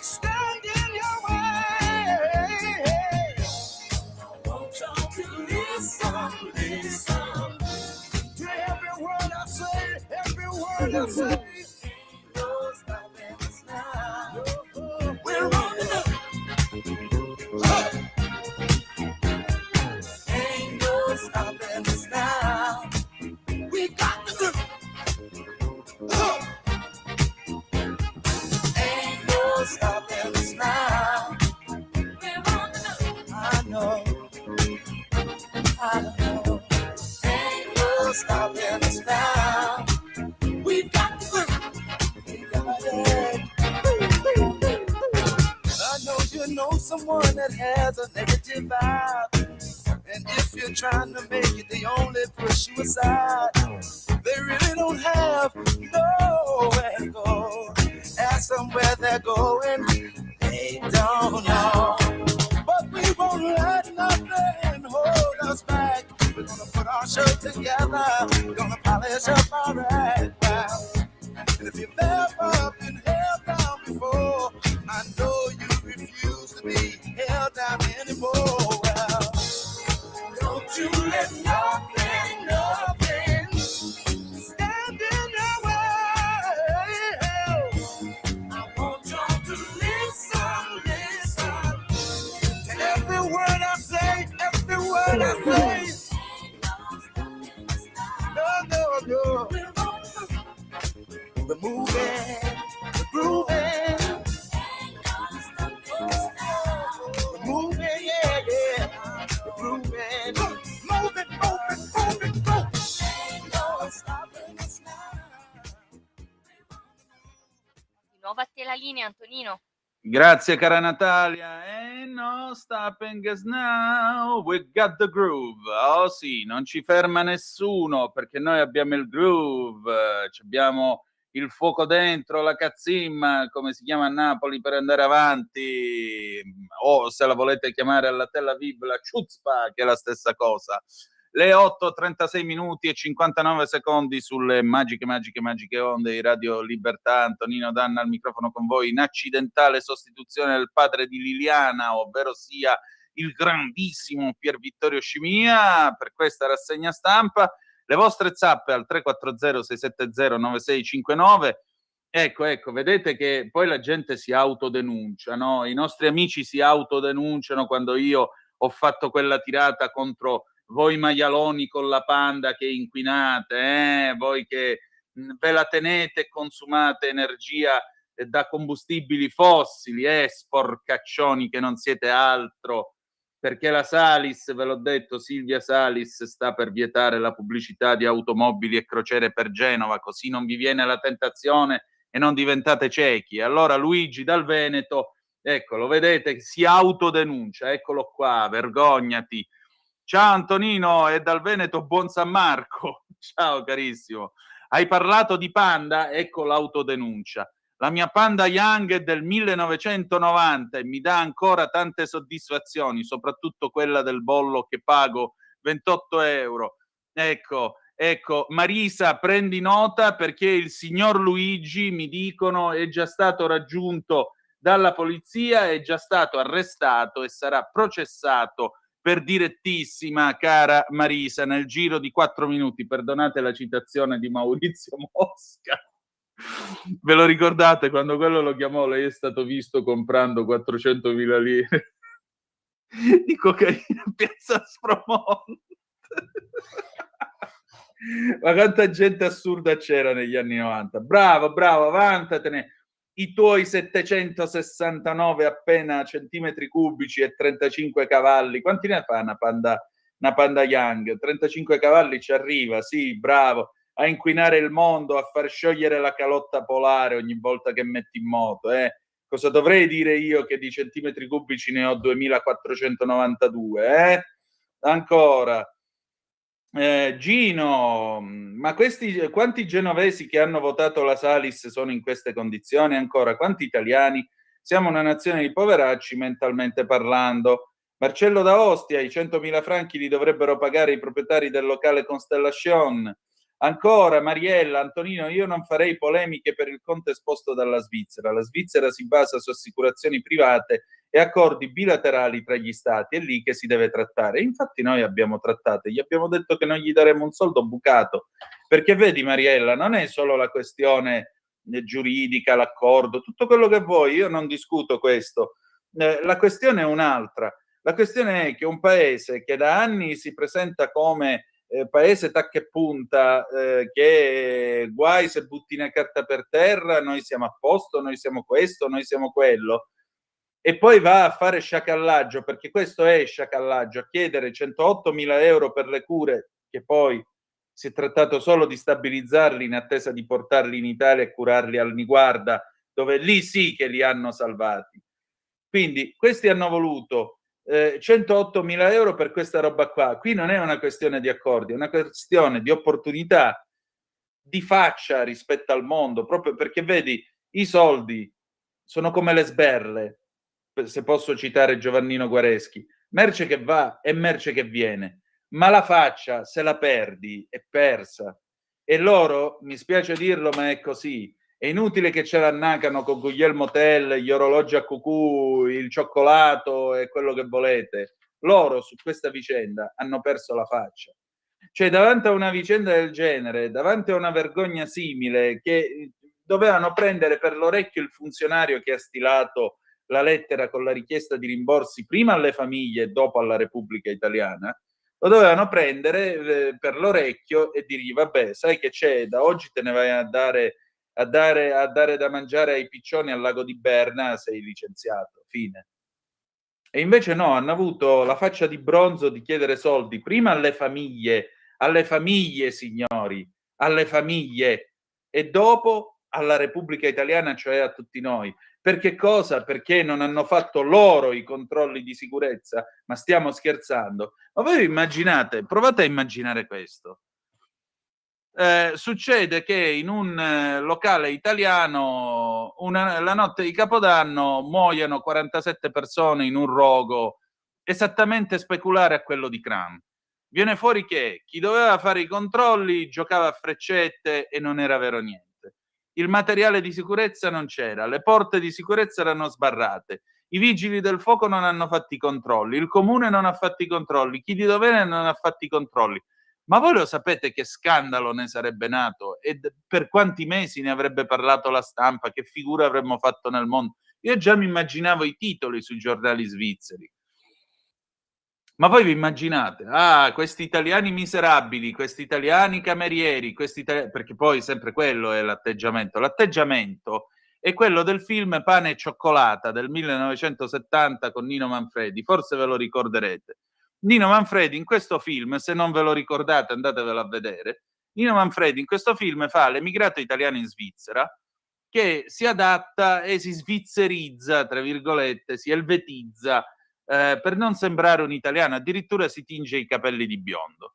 Speaker 6: stand in your way. I want y'all to listen to every word I say, every word I say. No stopping us now. We're running up. Ain't no stopping us now. We got the grip. Ain't no stopping us now. We're on the I know. Ain't no stopping us now. We got the grip. We got it. I know you know someone that has a negative vibe, and if you're trying to make it, they only push you aside. They really don't have nowhere to go. get somewhere they're going, they don't know. But we won't let nothing hold us back. We're gonna put our show together, gonna polish up our act now. And if you've ever been held down before, I know you refuse to be held down anymore. Well, don't you let nothing stand in your way. I want y'all to listen to every word I say, every word I say. No. We're moving, we're grooving. We're moving, yeah. We're grooving. Move it.
Speaker 2: Di nuovo a te la linea, Antonino.
Speaker 3: Grazie cara Natalia. Ain't no stopping us now, we got the groove. Oh sì, non ci ferma nessuno perché noi abbiamo il groove, abbiamo il fuoco dentro, la cazzimma, come si chiama a Napoli per andare avanti, o se la volete chiamare alla Tel Aviv, la chutzpah, che è la stessa cosa. Le 8:36 minuti e 59 secondi sulle magiche onde di Radio Libertà. Antonino Danna al microfono con voi in accidentale sostituzione del padre di Liliana, ovvero sia il grandissimo Pier Vittorio Scimia, per questa rassegna stampa. Le vostre zappe al 340-670-9659. Ecco, vedete che poi la gente si autodenuncia, no? I nostri amici si autodenunciano quando io ho fatto quella tirata contro voi maialoni con la Panda che inquinate, voi che ve la tenete e consumate energia da combustibili fossili, sporcaccioni che non siete altro, perché la Salis, ve l'ho detto, Silvia Salis sta per vietare la pubblicità di automobili e crociere per Genova, così non vi viene la tentazione e non diventate ciechi. Allora Luigi dal Veneto, ecco, lo vedete, si autodenuncia, eccolo qua, vergognati. Ciao Antonino, è dal Veneto, buon San Marco. Ciao carissimo. Hai parlato di Panda? Ecco l'autodenuncia. La mia Panda Young è del 1990 e mi dà ancora tante soddisfazioni, soprattutto quella del bollo che pago 28 euro. Ecco, Marisa, prendi nota perché il signor Luigi, mi dicono, è già stato raggiunto dalla polizia, è già stato arrestato e sarà processato per direttissima, cara Marisa, nel giro di 4 minuti. Perdonate la citazione di Maurizio Mosca. Ve lo ricordate quando quello lo chiamò? Lei è stato visto comprando 400.000 lire di cocaina a Piazza Spromonte. Ma quanta gente assurda c'era negli anni 90. Bravo, avantatene. I tuoi 769 appena centimetri cubici e 35 cavalli. Quanti ne fa una Panda Young? 35 cavalli ci arriva, sì, bravo. A inquinare il mondo, a far sciogliere la calotta polare ogni volta che metti in moto, Cosa dovrei dire io che di centimetri cubici ne ho 2492, Ancora. Gino, ma quanti genovesi che hanno votato la Salis sono in queste condizioni? Ancora, quanti italiani? Siamo una nazione di poveracci mentalmente parlando. Marcello da Ostia, i 100.000 franchi li dovrebbero pagare i proprietari del locale Constellation. Ancora, Mariella, Antonino, io non farei polemiche per il conto esposto dalla Svizzera. La Svizzera si basa su assicurazioni private e accordi bilaterali tra gli stati, è lì che si deve trattare. Infatti noi abbiamo trattato, gli abbiamo detto che non gli daremo un soldo bucato, perché vedi Mariella, non è solo la questione giuridica, l'accordo, tutto quello che vuoi, io non discuto questo. La questione è un'altra. La questione è che un paese che da anni si presenta come paese tacca e punta, che guai se butti una carta per terra, noi siamo a posto, noi siamo questo, noi siamo quello, e poi va a fare sciacallaggio, perché questo è sciacallaggio, a chiedere 108.000 euro per le cure, che poi si è trattato solo di stabilizzarli in attesa di portarli in Italia e curarli al Niguarda, dove lì sì che li hanno salvati. Quindi questi hanno voluto 108.000 euro per questa roba qua. Qui non è una questione di accordi, è una questione di opportunità, di faccia rispetto al mondo, proprio perché vedi, I soldi sono come le sberle, se posso citare Giovannino Guareschi, merce che va e merce che viene, ma la faccia, se la perdi, è persa. E loro, mi spiace dirlo, ma è così. È inutile che ce l'annacano con Guglielmo Tell, gli orologi a cucù, il cioccolato e quello che volete. Loro su questa vicenda hanno perso la faccia. Cioè, davanti a una vicenda del genere, davanti a una vergogna simile, che dovevano prendere per l'orecchio il funzionario che ha stilato la lettera con la richiesta di rimborsi prima alle famiglie e dopo alla Repubblica Italiana, lo dovevano prendere per l'orecchio e dirgli: vabbè, sai che c'è, da oggi te ne vai a dare da mangiare ai piccioni al lago di Berna, sei licenziato, fine. E invece no, hanno avuto la faccia di bronzo di chiedere soldi prima alle famiglie, signori, alle famiglie, e dopo alla Repubblica Italiana, cioè a tutti noi. Perché cosa? Perché non hanno fatto loro i controlli di sicurezza? Ma stiamo scherzando? Ma voi immaginate, provate a immaginare questo. Succede che in un locale italiano la notte di Capodanno muoiano 47 persone in un rogo esattamente speculare a quello di Cram. Viene fuori che chi doveva fare i controlli giocava a freccette e non era vero niente. Il materiale di sicurezza non c'era, le porte di sicurezza erano sbarrate, i vigili del fuoco non hanno fatto i controlli, il comune non ha fatto i controlli, chi di dovere non ha fatto i controlli. Ma voi lo sapete che scandalo ne sarebbe nato e per quanti mesi ne avrebbe parlato la stampa, che figura avremmo fatto nel mondo? Io già mi immaginavo i titoli sui giornali svizzeri. Ma voi vi immaginate, questi italiani miserabili, questi italiani camerieri, perché poi sempre quello è l'atteggiamento. L'atteggiamento è quello del film Pane e cioccolata del 1970 con Nino Manfredi, forse ve lo ricorderete. Nino Manfredi in questo film, se non ve lo ricordate andatevelo a vedere, Nino Manfredi in questo film fa l'emigrato italiano in Svizzera che si adatta e si svizzerizza, tra virgolette, si elvetizza per non sembrare un italiano, addirittura si tinge i capelli di biondo.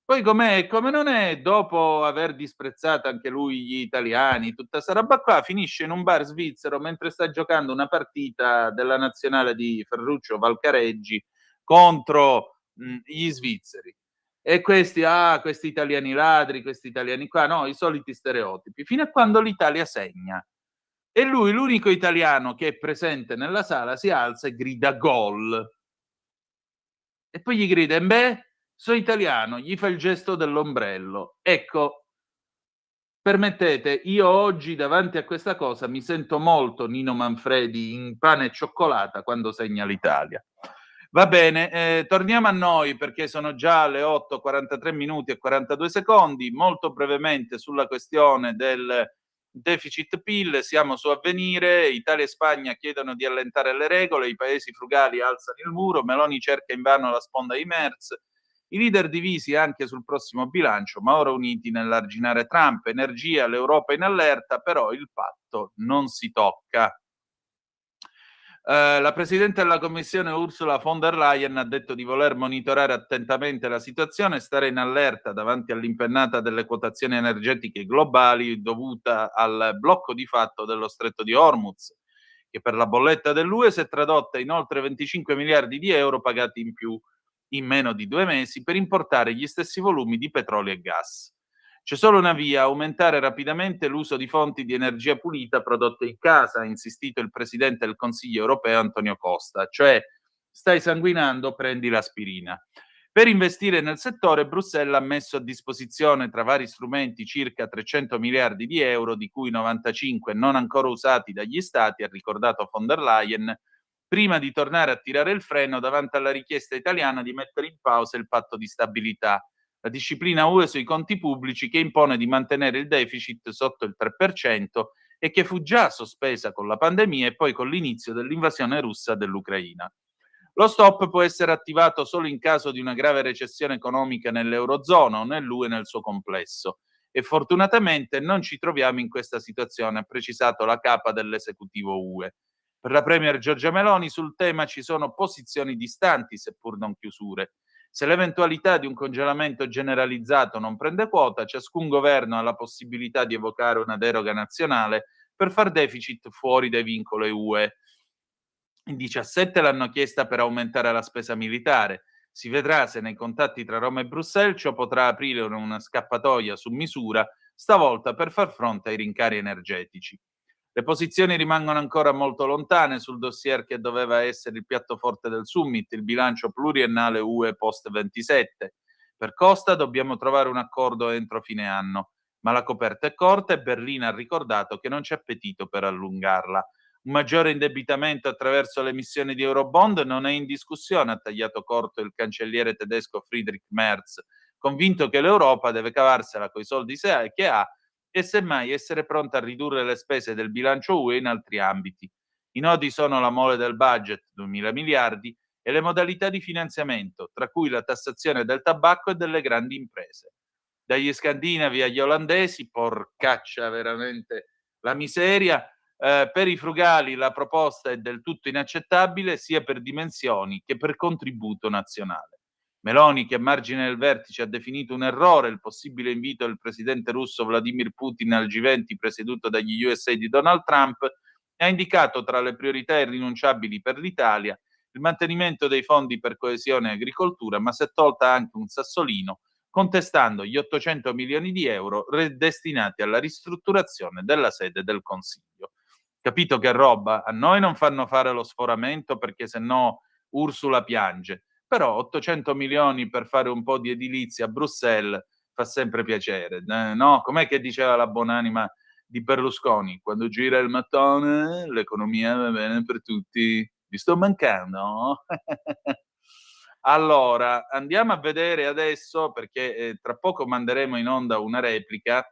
Speaker 3: Poi come non è, dopo aver disprezzato anche lui gli italiani, tutta sta roba qua, finisce in un bar svizzero mentre sta giocando una partita della nazionale di Ferruccio Valcareggi contro gli svizzeri. E questi italiani ladri, questi italiani qua, no, i soliti stereotipi, fino a quando l'Italia segna. E lui, l'unico italiano che è presente nella sala, si alza e grida gol. E poi gli grida: beh, sono italiano, gli fa il gesto dell'ombrello. Ecco, permettete, io oggi davanti a questa cosa mi sento molto Nino Manfredi in Pane e cioccolata quando segna l'Italia. Va bene, torniamo a noi perché sono già le 8:43 minuti e 42 secondi. Molto brevemente sulla questione del deficit PIL, siamo su Avvenire, Italia e Spagna chiedono di allentare le regole, i paesi frugali alzano il muro, Meloni cerca invano la sponda di Merz, i leader divisi anche sul prossimo bilancio, ma ora uniti nell'arginare Trump, energia, l'Europa in allerta, però il patto non si tocca. La Presidente della Commissione Ursula von der Leyen ha detto di voler monitorare attentamente la situazione e stare in allerta davanti all'impennata delle quotazioni energetiche globali dovuta al blocco di fatto dello Stretto di Hormuz, che per la bolletta dell'UE si è tradotta in oltre 25 miliardi di euro pagati in più in meno di 2 mesi per importare gli stessi volumi di petrolio e gas. C'è solo una via: aumentare rapidamente l'uso di fonti di energia pulita prodotte in casa, ha insistito il Presidente del Consiglio europeo Antonio Costa, cioè stai sanguinando, prendi l'aspirina. Per investire nel settore, Bruxelles ha messo a disposizione tra vari strumenti circa 300 miliardi di euro, di cui 95 non ancora usati dagli Stati, ha ricordato von der Leyen, prima di tornare a tirare il freno davanti alla richiesta italiana di mettere in pausa il patto di stabilità, la disciplina UE sui conti pubblici che impone di mantenere il deficit sotto il 3% e che fu già sospesa con la pandemia e poi con l'inizio dell'invasione russa dell'Ucraina. Lo stop può essere attivato solo in caso di una grave recessione economica nell'Eurozona o nell'UE nel suo complesso. E fortunatamente non ci troviamo in questa situazione, ha precisato la capa dell'esecutivo UE. Per la Premier Giorgia Meloni sul tema ci sono posizioni distanti, seppur non chiusure. Se l'eventualità di un congelamento generalizzato non prende quota, ciascun governo ha la possibilità di evocare una deroga nazionale per far deficit fuori dai vincoli UE. In 17 l'hanno chiesta per aumentare la spesa militare. Si vedrà se nei contatti tra Roma e Bruxelles ciò potrà aprire una scappatoia su misura, stavolta per far fronte ai rincari energetici. Le posizioni rimangono ancora molto lontane sul dossier che doveva essere il piatto forte del summit, il bilancio pluriennale UE post 27. Per Costa dobbiamo trovare un accordo entro fine anno, ma la coperta è corta e Berlino ha ricordato che non c'è appetito per allungarla. Un maggiore indebitamento attraverso l'emissione di Eurobond non è in discussione, ha tagliato corto il cancelliere tedesco Friedrich Merz, convinto che l'Europa deve cavarsela coi soldi che ha e semmai essere pronta a ridurre le spese del bilancio UE in altri ambiti. I nodi sono la mole del budget, 2.000 miliardi, e le modalità di finanziamento, tra cui la tassazione del tabacco e delle grandi imprese. Dagli scandinavi agli olandesi, porcaccia veramente la miseria. Per i frugali la proposta è del tutto inaccettabile sia per dimensioni che per contributo nazionale. Meloni, che a margine del vertice ha definito un errore il possibile invito del presidente russo Vladimir Putin al G20 presieduto dagli USA di Donald Trump, ha indicato tra le priorità irrinunciabili per l'Italia il mantenimento dei fondi per coesione e agricoltura, ma si è tolta anche un sassolino contestando gli 800 milioni di euro destinati alla ristrutturazione della sede del Consiglio. Capito che roba? A noi non fanno fare lo sforamento perché sennò Ursula piange, però 800 milioni per fare un po' di edilizia a Bruxelles fa sempre piacere, no? Com'è che diceva la buonanima di Berlusconi? Quando gira il mattone l'economia va bene per tutti. Vi sto mancando? Allora, andiamo a vedere adesso, perché tra poco manderemo in onda una replica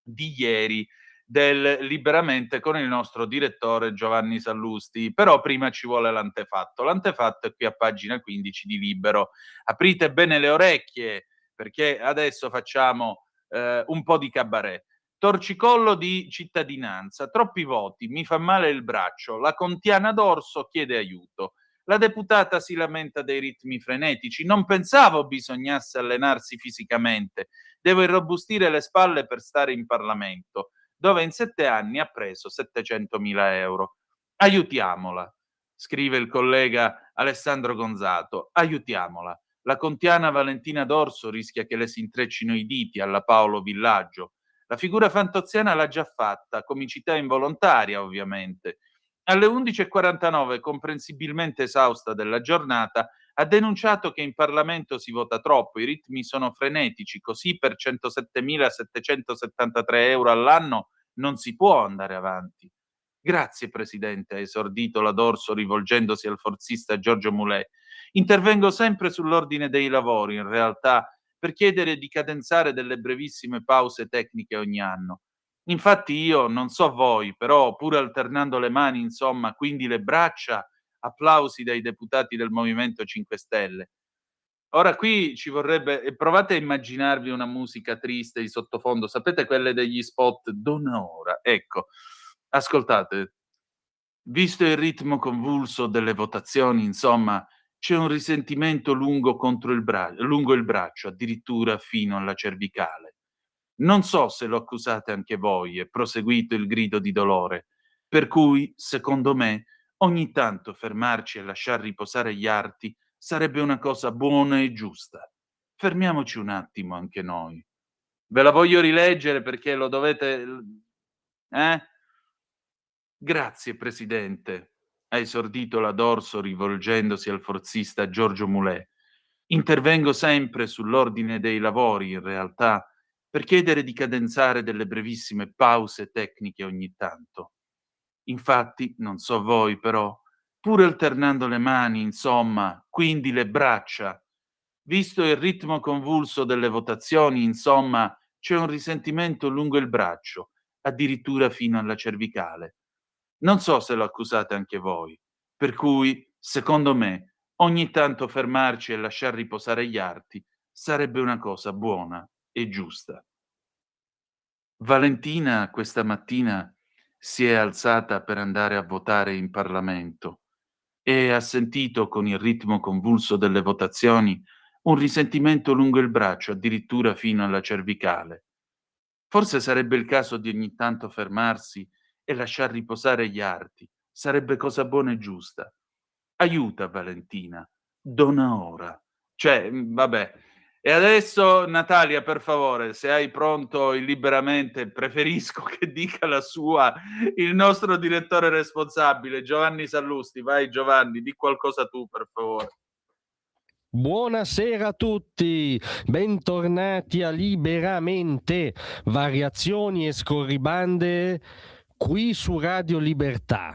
Speaker 3: di ieri del Liberamente con il nostro direttore Giovanni Sallusti, però prima ci vuole l'antefatto. L'antefatto è qui a pagina 15 di Libero. Aprite bene le orecchie, perché adesso facciamo un po' di cabaret. Torcicollo di cittadinanza, troppi voti, mi fa male il braccio, la Contiana d'Orso chiede aiuto. La deputata si lamenta dei ritmi frenetici, non pensavo bisognasse allenarsi fisicamente, devo irrobustire le spalle per stare in Parlamento, dove in 7 anni ha preso 700.000 euro. Aiutiamola, scrive il collega Alessandro Gonzato, aiutiamola. La contiana Valentina D'Orso rischia che le si intreccino i diti alla Paolo Villaggio. La figura fantoziana l'ha già fatta, comicità involontaria ovviamente. Alle 11.49, comprensibilmente esausta della giornata, ha denunciato che in Parlamento si vota troppo, i ritmi sono frenetici, così per 107.773 euro all'anno non si può andare avanti. Grazie Presidente, ha esordito la D'Orso rivolgendosi al forzista Giorgio Mulè. Intervengo sempre sull'ordine dei lavori, in realtà, per chiedere di cadenzare delle brevissime pause tecniche ogni anno. Infatti io, non so voi, però pur alternando le mani, insomma, quindi le braccia, applausi dai deputati del Movimento 5 Stelle. Ora qui ci vorrebbe, provate a immaginarvi una musica triste di sottofondo, sapete quelle degli spot Donna ora, ecco, ascoltate, visto il ritmo convulso delle votazioni, insomma, c'è un risentimento lungo il braccio, addirittura fino alla cervicale. Non so se lo accusate anche voi, è proseguito il grido di dolore, per cui, secondo me, ogni tanto fermarci e lasciar riposare gli arti sarebbe una cosa buona e giusta. Fermiamoci un attimo anche noi. Ve la voglio rileggere perché lo dovete... Grazie, Presidente, ha esordito la D'Orso rivolgendosi al forzista Giorgio Mulè. Intervengo sempre sull'ordine dei lavori, in realtà, per chiedere di cadenzare delle brevissime pause tecniche ogni tanto. Infatti, non so voi però, pur alternando le mani, insomma, quindi le braccia, visto il ritmo convulso delle votazioni, insomma, c'è un risentimento lungo il braccio, addirittura fino alla cervicale. Non so se lo accusate anche voi, per cui, secondo me, ogni tanto fermarci e lasciar riposare gli arti sarebbe una cosa buona e giusta. Valentina questa mattina si è alzata per andare a votare in Parlamento e ha sentito con il ritmo convulso delle votazioni un risentimento lungo il braccio, addirittura fino alla cervicale. Forse sarebbe il caso di ogni tanto fermarsi e lasciar riposare gli arti. Sarebbe cosa buona e giusta. Aiuta Valentina, dona ora. Cioè, vabbè. E adesso Natalia, per favore, se hai pronto il liberamente, preferisco che dica la sua il nostro direttore responsabile, Giovanni Sallusti. Vai Giovanni, di qualcosa tu, per favore.
Speaker 7: Buonasera a tutti, bentornati a Liberamente, variazioni e scorribande qui su Radio Libertà.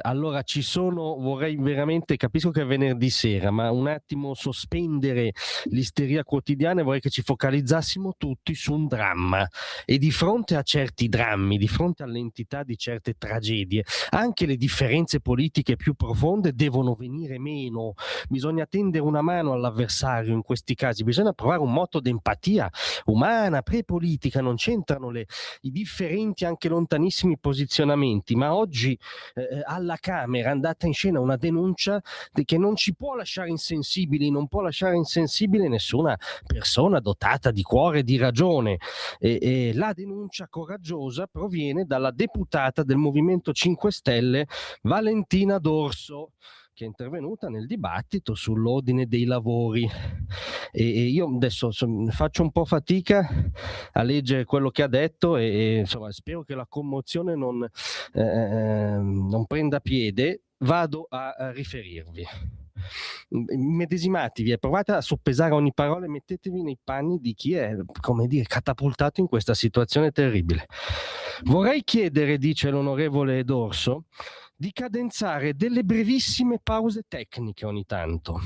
Speaker 7: Allora vorrei veramente, capisco che è venerdì sera, ma un attimo sospendere l'isteria quotidiana e vorrei che ci focalizzassimo tutti su un dramma, e di fronte a certi drammi, di fronte all'entità di certe tragedie, anche le differenze politiche più profonde devono venire meno. Bisogna tendere una mano all'avversario in questi casi, bisogna provare un moto d'empatia umana, pre-politica, non c'entrano i differenti, anche lontanissimi posizionamenti, ma oggi alla Camera è andata in scena una denuncia che non ci può lasciare insensibili, non può lasciare insensibile nessuna persona dotata di cuore e di ragione. La denuncia coraggiosa proviene dalla deputata del Movimento 5 Stelle Valentina D'Orso, che è intervenuta nel dibattito sull'ordine dei lavori. E io adesso faccio un po' fatica a leggere quello che ha detto e insomma, spero che la commozione non prenda piede. Vado a riferirvi. Immedesimatevi e provate a soppesare ogni parola e mettetevi nei panni di chi è, come dire, catapultato in questa situazione terribile. Vorrei chiedere, dice l'onorevole D'Orso, di cadenzare delle brevissime pause tecniche ogni tanto.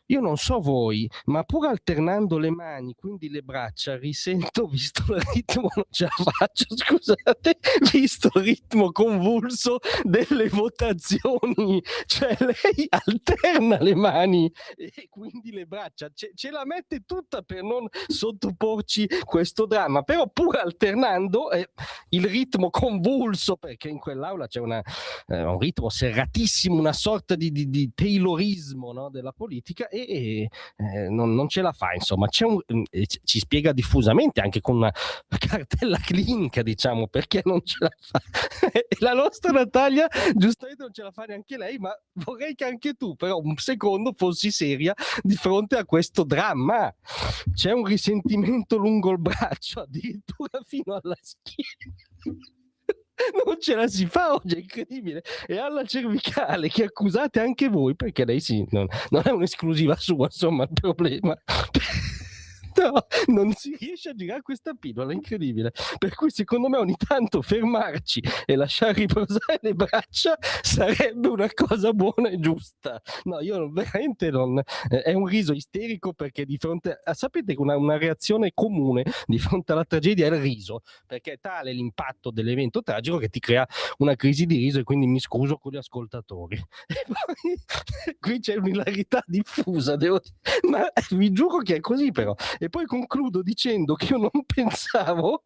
Speaker 7: Io non so voi, ma pur alternando le mani, quindi le braccia, risento, visto il ritmo, non ce la faccio, scusate, visto il ritmo convulso delle votazioni, cioè lei alterna le mani e quindi le braccia, ce la mette tutta per non sottoporci questo dramma, però pur alternando il ritmo convulso, perché in quell'aula c'è un ritmo serratissimo, una sorta di taylorismo, no, della politica, non ce la fa, insomma. Ci spiega diffusamente anche con una cartella clinica, diciamo, perché non ce la fa. La nostra Natalia giustamente non ce la fa neanche lei, ma vorrei che anche tu però un secondo fossi seria di fronte a questo dramma. C'è un risentimento lungo il braccio, addirittura fino alla schiena. Non ce la si fa oggi, è incredibile. E alla cervicale, che accusate anche voi, perché lei sì, non è un'esclusiva sua, insomma, il problema. No, non si riesce a girare questa pillola, è incredibile. Per cui secondo me ogni tanto fermarci e lasciare riposare le braccia sarebbe una cosa buona e giusta. No, io veramente non... è un riso isterico, perché di fronte a... Sapete che una reazione comune di fronte alla tragedia è il riso, perché è tale l'impatto dell'evento tragico che ti crea una crisi di riso, e quindi mi scuso con gli ascoltatori. E poi qui c'è un'ilarità diffusa, devo dire, ma vi giuro che è così però. E poi concludo dicendo che io non pensavo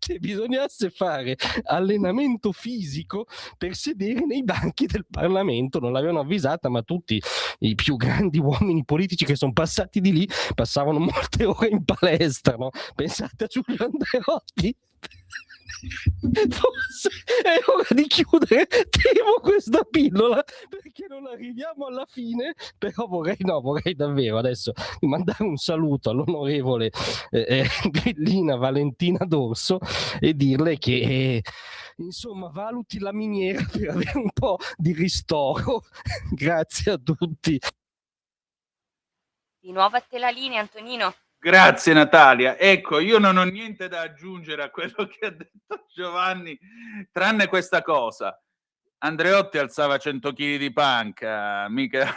Speaker 7: che bisognasse fare allenamento fisico per sedere nei banchi del Parlamento. Non l'avevano avvisata, ma tutti i più grandi uomini politici che sono passati di lì passavano molte ore in palestra, no? Pensate a Giulio Andreotti. Forse è ora di chiudere, temo, questa pillola, perché non arriviamo alla fine. Però vorrei davvero adesso mandare un saluto all'onorevole grillina Valentina D'Orso e dirle che insomma valuti la miniera per avere un po' di ristoro. Grazie a tutti.
Speaker 2: Di nuovo a te la linea, Antonino.
Speaker 3: Grazie Natalia. Ecco, io non ho niente da aggiungere a quello che ha detto Giovanni, tranne questa cosa. Andreotti alzava 100 kg di panca, mica...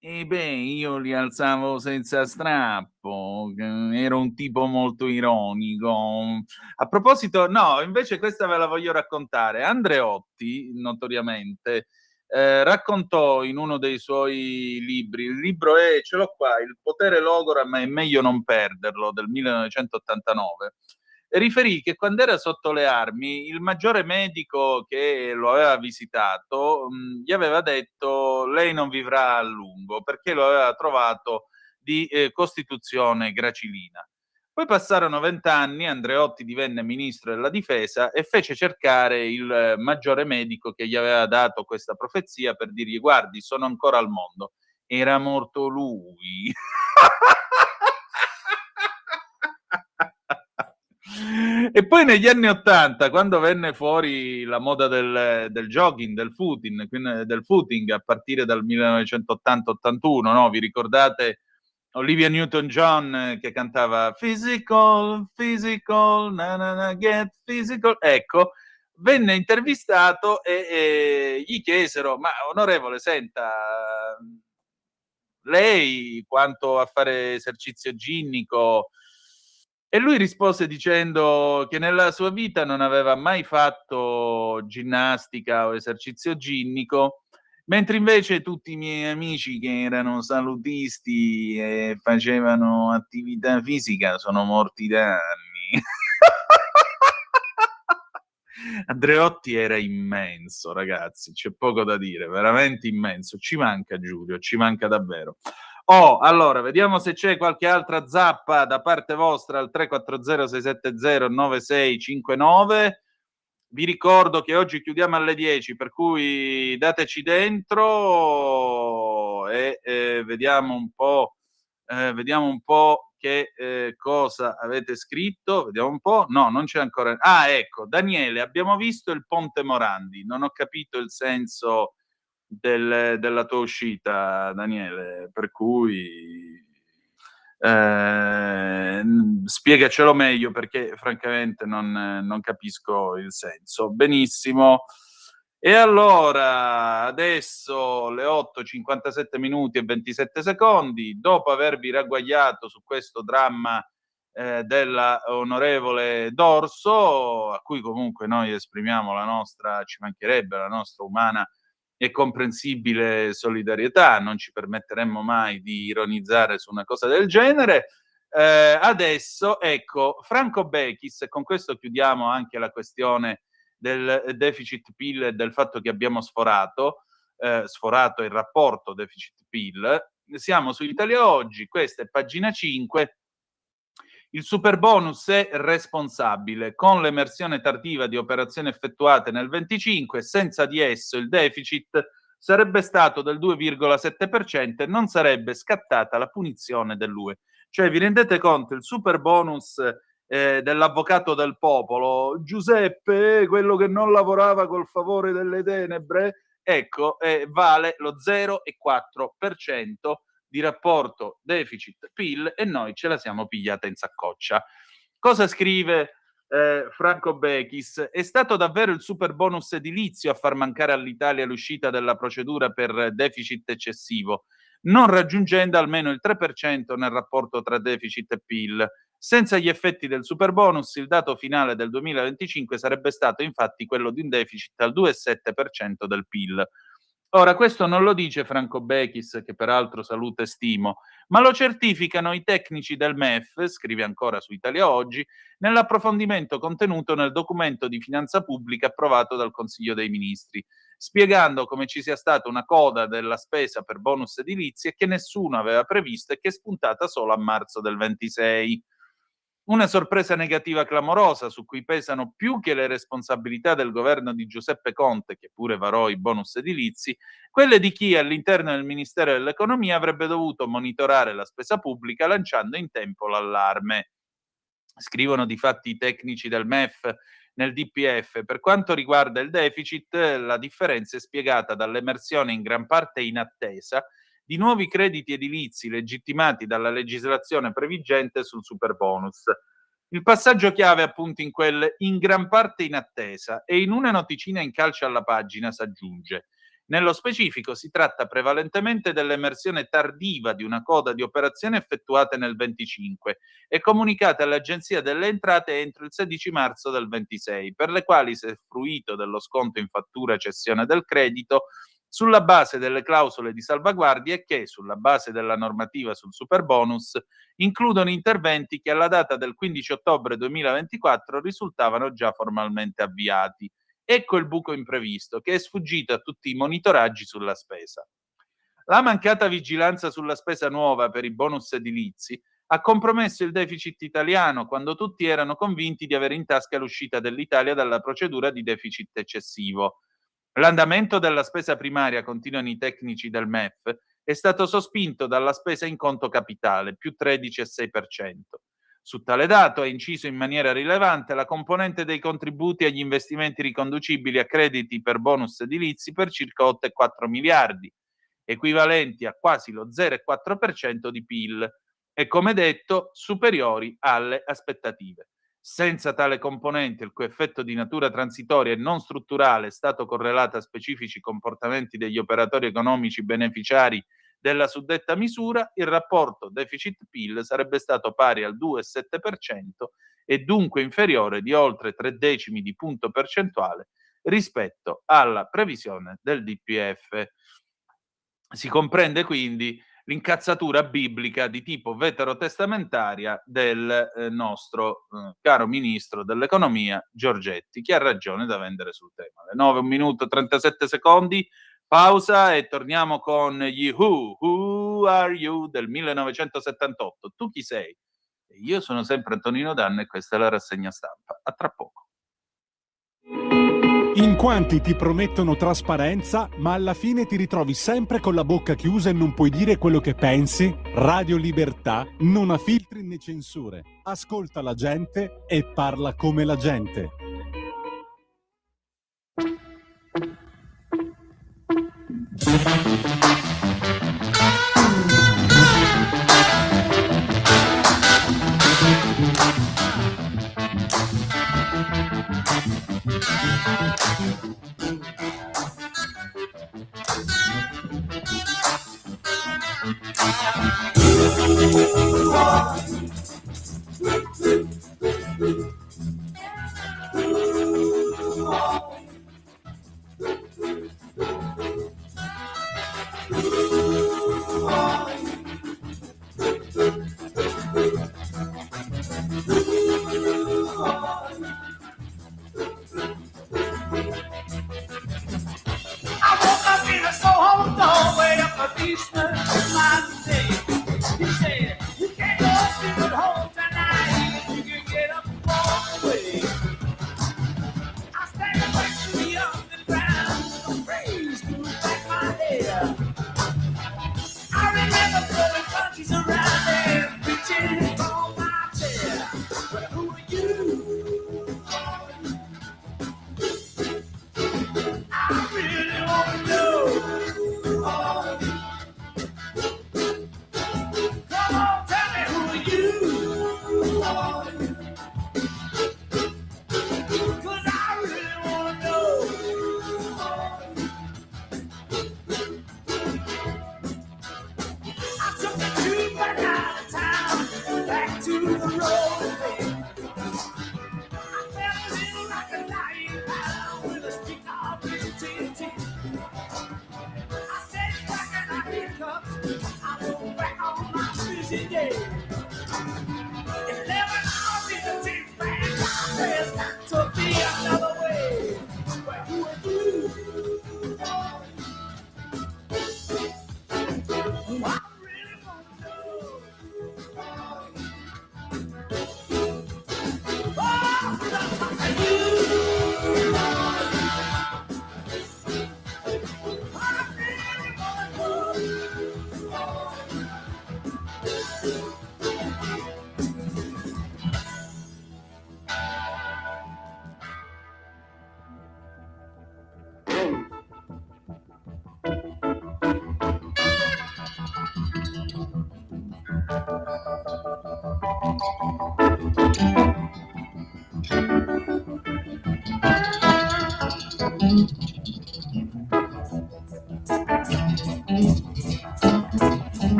Speaker 3: E beh, io li alzavo senza strappo, ero un tipo molto ironico. A proposito, no, invece questa ve la voglio raccontare. Andreotti, notoriamente, raccontò in uno dei suoi libri, il libro è, ce l'ho qua, Il potere logora ma è meglio non perderlo, del 1989, e riferì che quando era sotto le armi il maggiore medico che lo aveva visitato gli aveva detto: lei non vivrà a lungo, perché lo aveva trovato di costituzione gracilina. Poi passarono 20 anni, Andreotti divenne ministro della difesa e fece cercare il maggiore medico che gli aveva dato questa profezia per dirgli: guardi, sono ancora al mondo. Era morto lui. E poi negli anni '80, quando venne fuori la moda del jogging, del footing a partire dal 1980-81, no? Vi ricordate Olivia Newton-John che cantava Physical, physical, na na na, get physical? Ecco, venne intervistato e gli chiesero: ma onorevole, senta, lei quanto a fare esercizio ginnico? E lui rispose dicendo che nella sua vita non aveva mai fatto ginnastica o esercizio ginnico, mentre invece tutti i miei amici che erano salutisti e facevano attività fisica sono morti da anni. Andreotti era immenso, ragazzi, c'è poco da dire, veramente immenso. Ci manca Giulio, ci manca davvero. Allora, vediamo se c'è qualche altra zappa da parte vostra al 340-670-9659. Vi ricordo che oggi chiudiamo alle 10, per cui dateci dentro e vediamo un po' che cosa avete scritto. Vediamo un po'. No, non c'è ancora. Ah, ecco, Daniele, abbiamo visto il Ponte Morandi. Non ho capito il senso della tua uscita, Daniele, per cui spiegacelo meglio, perché francamente non capisco il senso. Benissimo. E allora, adesso le 8:57 minuti e 27 secondi, dopo avervi ragguagliato su questo dramma della onorevole D'Orso, a cui comunque noi esprimiamo la nostra, ci mancherebbe, la nostra umana e comprensibile solidarietà, non ci permetteremmo mai di ironizzare su una cosa del genere. Adesso, ecco, Franco Bechis, e con questo chiudiamo anche la questione del deficit PIL e del fatto che abbiamo sforato il rapporto deficit PIL. Siamo su Italia Oggi, questa è pagina 5. Il superbonus è responsabile. Con l'emersione tardiva di operazioni effettuate nel 25, senza di esso il deficit sarebbe stato del 2,7% e non sarebbe scattata la punizione dell'UE. Cioè, vi rendete conto, il superbonus dell'avvocato del popolo, Giuseppe, quello che non lavorava col favore delle tenebre, ecco, vale lo 0,4% di rapporto deficit-PIL e noi ce la siamo pigliata in saccoccia. Cosa scrive Franco Bechis? È stato davvero il super bonus edilizio a far mancare all'Italia l'uscita della procedura per deficit eccessivo, non raggiungendo almeno il 3% nel rapporto tra deficit e PIL. Senza gli effetti del super bonus, il dato finale del 2025 sarebbe stato infatti quello di un deficit al 2,7% del PIL. Ora, questo non lo dice Franco Bechis, che peraltro saluto e stimo, ma lo certificano i tecnici del MEF, scrive ancora su Italia Oggi, nell'approfondimento contenuto nel documento di finanza pubblica approvato dal Consiglio dei Ministri, spiegando come ci sia stata una coda della spesa per bonus edilizi e che nessuno aveva previsto e che è spuntata solo a marzo del 26. Una sorpresa negativa clamorosa su cui pesano più che le responsabilità del governo di Giuseppe Conte, che pure varò i bonus edilizi, quelle di chi all'interno del Ministero dell'Economia avrebbe dovuto monitorare la spesa pubblica lanciando in tempo l'allarme. Scrivono difatti i tecnici del MEF nel DPF. Per quanto riguarda il deficit, la differenza è spiegata dall'emersione in gran parte inattesa di nuovi crediti edilizi legittimati dalla legislazione previgente sul superbonus. Il passaggio chiave appunto in quel in gran parte inattesa e in una noticina in calce alla pagina s'aggiunge. Nello specifico si tratta prevalentemente dell'emersione tardiva di una coda di operazioni effettuate nel 25 e comunicate all'Agenzia delle Entrate entro il 16 marzo del 26, per le quali si è fruito dello sconto in fattura cessione del credito sulla base delle clausole di salvaguardia e che, sulla base della normativa sul superbonus, includono interventi che alla data del 15 ottobre 2024 risultavano già formalmente avviati. Ecco il buco imprevisto che è sfuggito a tutti i monitoraggi sulla spesa. La mancata vigilanza sulla spesa nuova per i bonus edilizi ha compromesso il deficit italiano quando tutti erano convinti di avere in tasca l'uscita dell'Italia dalla procedura di deficit eccessivo. L'andamento della spesa primaria, continuano i tecnici del MEF, è stato sospinto dalla spesa in conto capitale, più 13,6%. Su tale dato ha inciso in maniera rilevante la componente dei contributi agli investimenti riconducibili a crediti per bonus edilizi per circa 8,4 miliardi, equivalenti a quasi lo 0,4% di PIL e, come detto, superiori alle aspettative. Senza tale componente, il cui effetto di natura transitoria e non strutturale è stato correlato a specifici comportamenti degli operatori economici beneficiari della suddetta misura, il rapporto deficit-PIL sarebbe stato pari al 2,7% e dunque inferiore di oltre 3 decimi di punto percentuale rispetto alla previsione del DPEF. Si comprende quindi l'incazzatura biblica di tipo veterotestamentaria del nostro caro ministro dell'economia Giorgetti, che ha ragione da vendere sul tema. Le 9, 1 minuto 37 secondi, pausa e torniamo con gli Who Are You del 1978. Tu chi sei? Io sono sempre Antonino Danna e questa è la rassegna stampa. A tra poco.
Speaker 1: In quanti ti promettono trasparenza, ma alla fine ti ritrovi sempre con la bocca chiusa e non puoi dire quello che pensi? Radio Libertà non ha filtri né censure. Ascolta la gente e parla come la gente.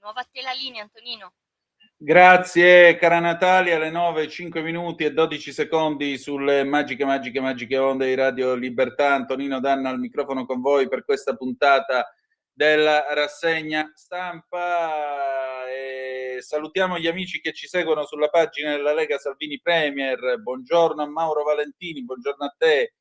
Speaker 2: nuovo a te la linea, Antonino.
Speaker 3: Grazie cara Natalia, alle 9, 5 minuti e 12 secondi sulle magiche onde di Radio Libertà. Antonino Danna al microfono con voi per questa puntata della rassegna stampa. E salutiamo gli amici che ci seguono sulla pagina della Lega Salvini Premier. Buongiorno a Mauro Valentini, buongiorno a te.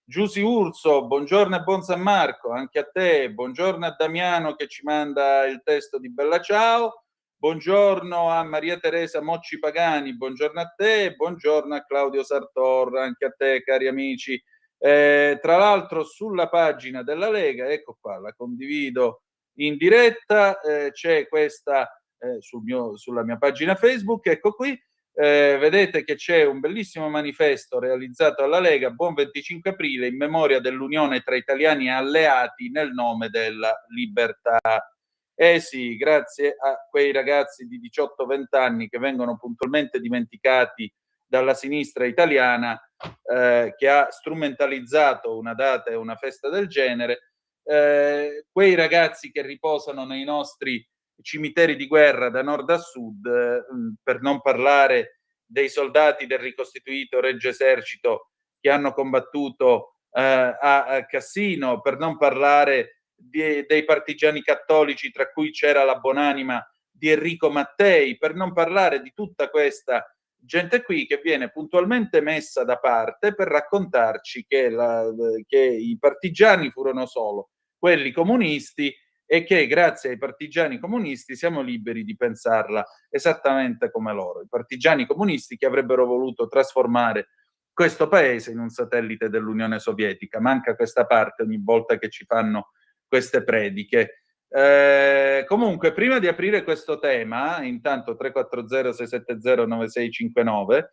Speaker 3: Giusy Urso, buongiorno e buon San Marco, anche a te. Buongiorno a Damiano che ci manda il testo di Bella Ciao. Buongiorno a Maria Teresa Mocci Pagani, buongiorno a te. Buongiorno a Claudio Sartor, anche a te, cari amici. Tra l'altro sulla pagina della Lega, ecco qua, la condivido in diretta, c'è questa sulla mia pagina Facebook, ecco qui, vedete che c'è un bellissimo manifesto realizzato alla Lega, buon 25 aprile, in memoria dell'unione tra italiani e alleati nel nome della libertà. Sì, grazie a quei ragazzi di 18-20 anni che vengono puntualmente dimenticati dalla sinistra italiana, che ha strumentalizzato una data e una festa del genere, quei ragazzi che riposano nei nostri cimiteri di guerra da nord a sud, per non parlare dei soldati del ricostituito Regio Esercito che hanno combattuto a Cassino, per non parlare dei partigiani cattolici, tra cui c'era la buonanima di Enrico Mattei, per non parlare di tutta questa gente qui che viene puntualmente messa da parte per raccontarci che i partigiani furono solo quelli comunisti e che grazie ai partigiani comunisti siamo liberi di pensarla esattamente come loro. I partigiani comunisti che avrebbero voluto trasformare questo paese in un satellite dell'Unione Sovietica. Manca questa parte ogni volta che ci fanno queste prediche. Comunque, prima di aprire questo tema, intanto 340-670-9659,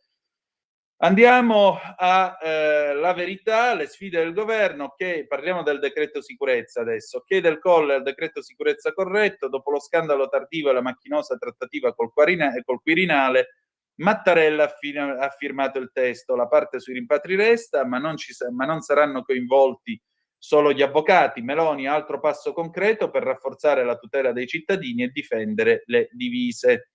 Speaker 3: andiamo a La Verità, le sfide del governo, che parliamo del decreto sicurezza adesso. Chiede il Colle al decreto sicurezza corretto, dopo lo scandalo tardivo e la macchinosa trattativa col Quirinale, Mattarella ha firmato il testo, la parte sui rimpatri resta, ma non saranno coinvolti solo gli avvocati. Meloni, altro passo concreto per rafforzare la tutela dei cittadini e difendere le divise.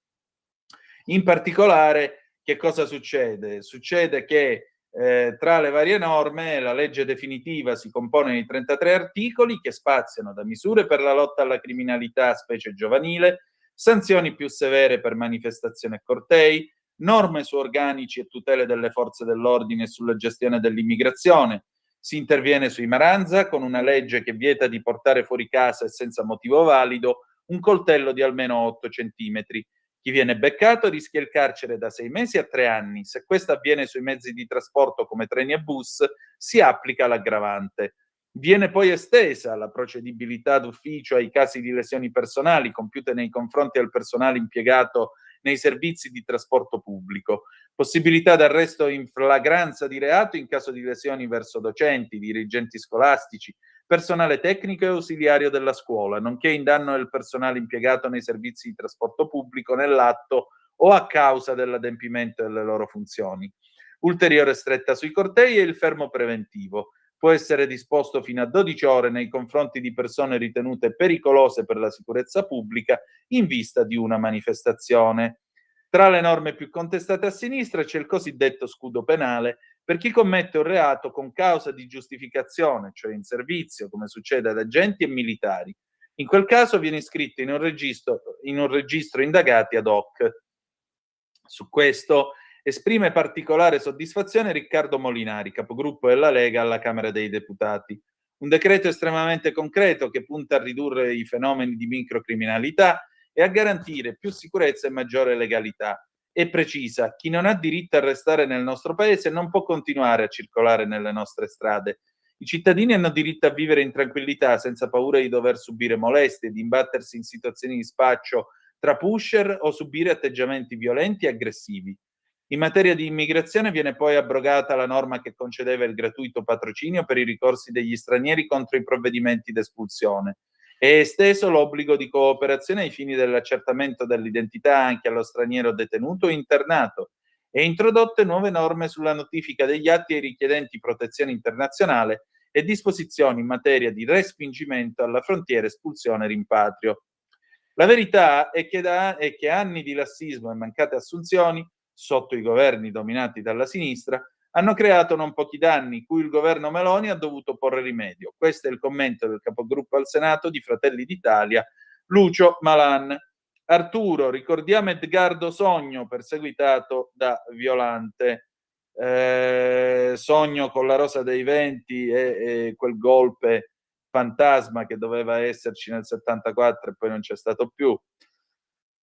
Speaker 3: In particolare, che cosa succede? Succede che tra le varie norme la legge definitiva si compone di 33 articoli che spaziano da misure per la lotta alla criminalità, specie giovanile, sanzioni più severe per manifestazioni e cortei, norme su organici e tutele delle forze dell'ordine e sulla gestione dell'immigrazione. Si interviene sui Maranza con una legge che vieta di portare fuori casa e senza motivo valido un coltello di almeno 8 centimetri. Chi viene beccato rischia il carcere da 6 mesi a 3 anni. Se questo avviene sui mezzi di trasporto come treni e bus, si applica l'aggravante. Viene poi estesa la procedibilità d'ufficio ai casi di lesioni personali compiute nei confronti del personale impiegato nei servizi di trasporto pubblico. Possibilità d'arresto in flagranza di reato in caso di lesioni verso docenti, dirigenti scolastici, personale tecnico e ausiliario della scuola, nonché in danno del personale impiegato nei servizi di trasporto pubblico nell'atto o a causa dell'adempimento delle loro funzioni. Ulteriore stretta sui cortei e il fermo preventivo. Può essere disposto fino a 12 ore nei confronti di persone ritenute pericolose per la sicurezza pubblica in vista di una manifestazione. Tra le norme più contestate a sinistra c'è il cosiddetto scudo penale per chi commette un reato con causa di giustificazione, cioè in servizio, come succede ad agenti e militari. In quel caso viene iscritto in un registro indagati ad hoc. Su questo esprime particolare soddisfazione Riccardo Molinari, capogruppo della Lega alla Camera dei Deputati. Un decreto estremamente concreto che punta a ridurre i fenomeni di microcriminalità e a garantire più sicurezza e maggiore legalità. E precisa: chi non ha diritto a restare nel nostro paese non può continuare a circolare nelle nostre strade. I cittadini hanno diritto a vivere in tranquillità senza paura di dover subire molestie, di imbattersi in situazioni di spaccio tra pusher o subire atteggiamenti violenti e aggressivi. In materia di immigrazione viene poi abrogata la norma che concedeva il gratuito patrocinio per i ricorsi degli stranieri contro i provvedimenti d'espulsione. È esteso l'obbligo di cooperazione ai fini dell'accertamento dell'identità anche allo straniero detenuto o internato e introdotte nuove norme sulla notifica degli atti ai richiedenti protezione internazionale e disposizioni in materia di respingimento alla frontiera, espulsione e rimpatrio. La verità è che anni di lassismo e mancate assunzioni sotto i governi dominati dalla sinistra hanno creato non pochi danni, cui il governo Meloni ha dovuto porre rimedio. Questo è il commento del capogruppo al Senato di Fratelli d'Italia, Lucio Malan. Arturo, ricordiamo Edgardo Sogno, perseguitato da Violante. Sogno con la Rosa dei Venti e quel golpe fantasma che doveva esserci nel 74 e poi non c'è stato più.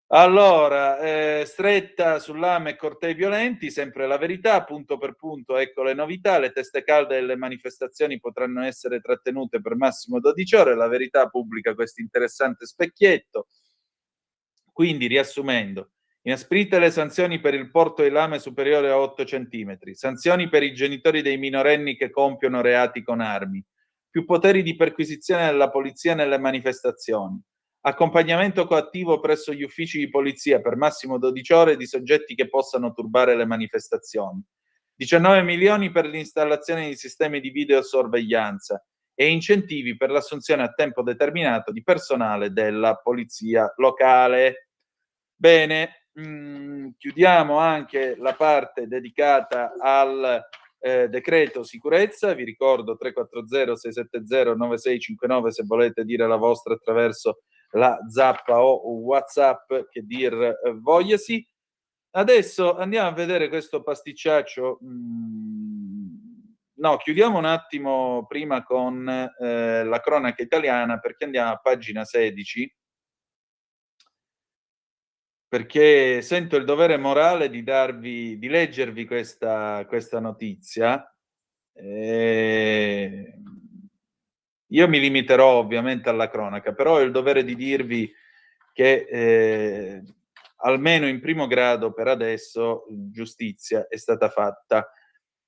Speaker 3: Allora, stretta sull'AME e cortei violenti, sempre La Verità, punto per punto, ecco le novità, le teste calde delle manifestazioni potranno essere trattenute per massimo 12 ore, La Verità pubblica questo interessante specchietto. Quindi, riassumendo, inasprite le sanzioni per il porto di lame superiore a 8 centimetri, sanzioni per i genitori dei minorenni che compiono reati con armi, più poteri di perquisizione della polizia nelle manifestazioni, accompagnamento coattivo presso gli uffici di polizia per massimo 12 ore di soggetti che possano turbare le manifestazioni, 19 milioni per l'installazione di sistemi di videosorveglianza e incentivi per l'assunzione a tempo determinato di personale della polizia locale. Bene, chiudiamo anche la parte dedicata al decreto sicurezza. Vi ricordo 340-670-9659 se volete dire la vostra attraverso la zappa o WhatsApp, che dir vogliasi. Adesso andiamo a vedere questo pasticciaccio. No, chiudiamo un attimo prima con la cronaca italiana, perché andiamo a pagina 16, perché sento il dovere morale di leggervi questa notizia. Io mi limiterò ovviamente alla cronaca, però ho il dovere di dirvi che almeno in primo grado per adesso giustizia è stata fatta.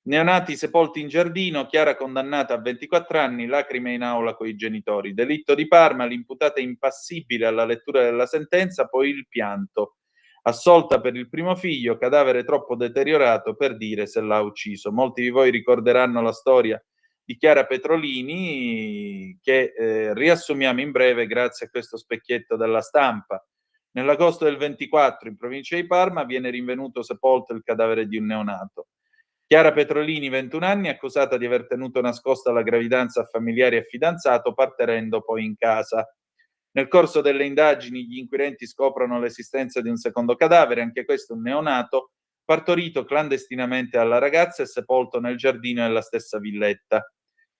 Speaker 3: Neonati sepolti in giardino, Chiara condannata a 24 anni, lacrime in aula coi genitori. Delitto di Parma, l'imputata impassibile alla lettura della sentenza, poi il pianto. Assolta per il primo figlio, cadavere troppo deteriorato per dire se l'ha ucciso. Molti di voi ricorderanno la storia di Chiara Petrolini, che riassumiamo in breve grazie a questo specchietto della Stampa. Nell'agosto del 24, in provincia di Parma, viene rinvenuto sepolto il cadavere di un neonato. Chiara Petrolini, 21 anni, accusata di aver tenuto nascosta la gravidanza a familiari e fidanzato, partorendo poi in casa. Nel corso delle indagini gli inquirenti scoprono l'esistenza di un secondo cadavere, anche questo un neonato, partorito clandestinamente alla ragazza e sepolto nel giardino della stessa villetta.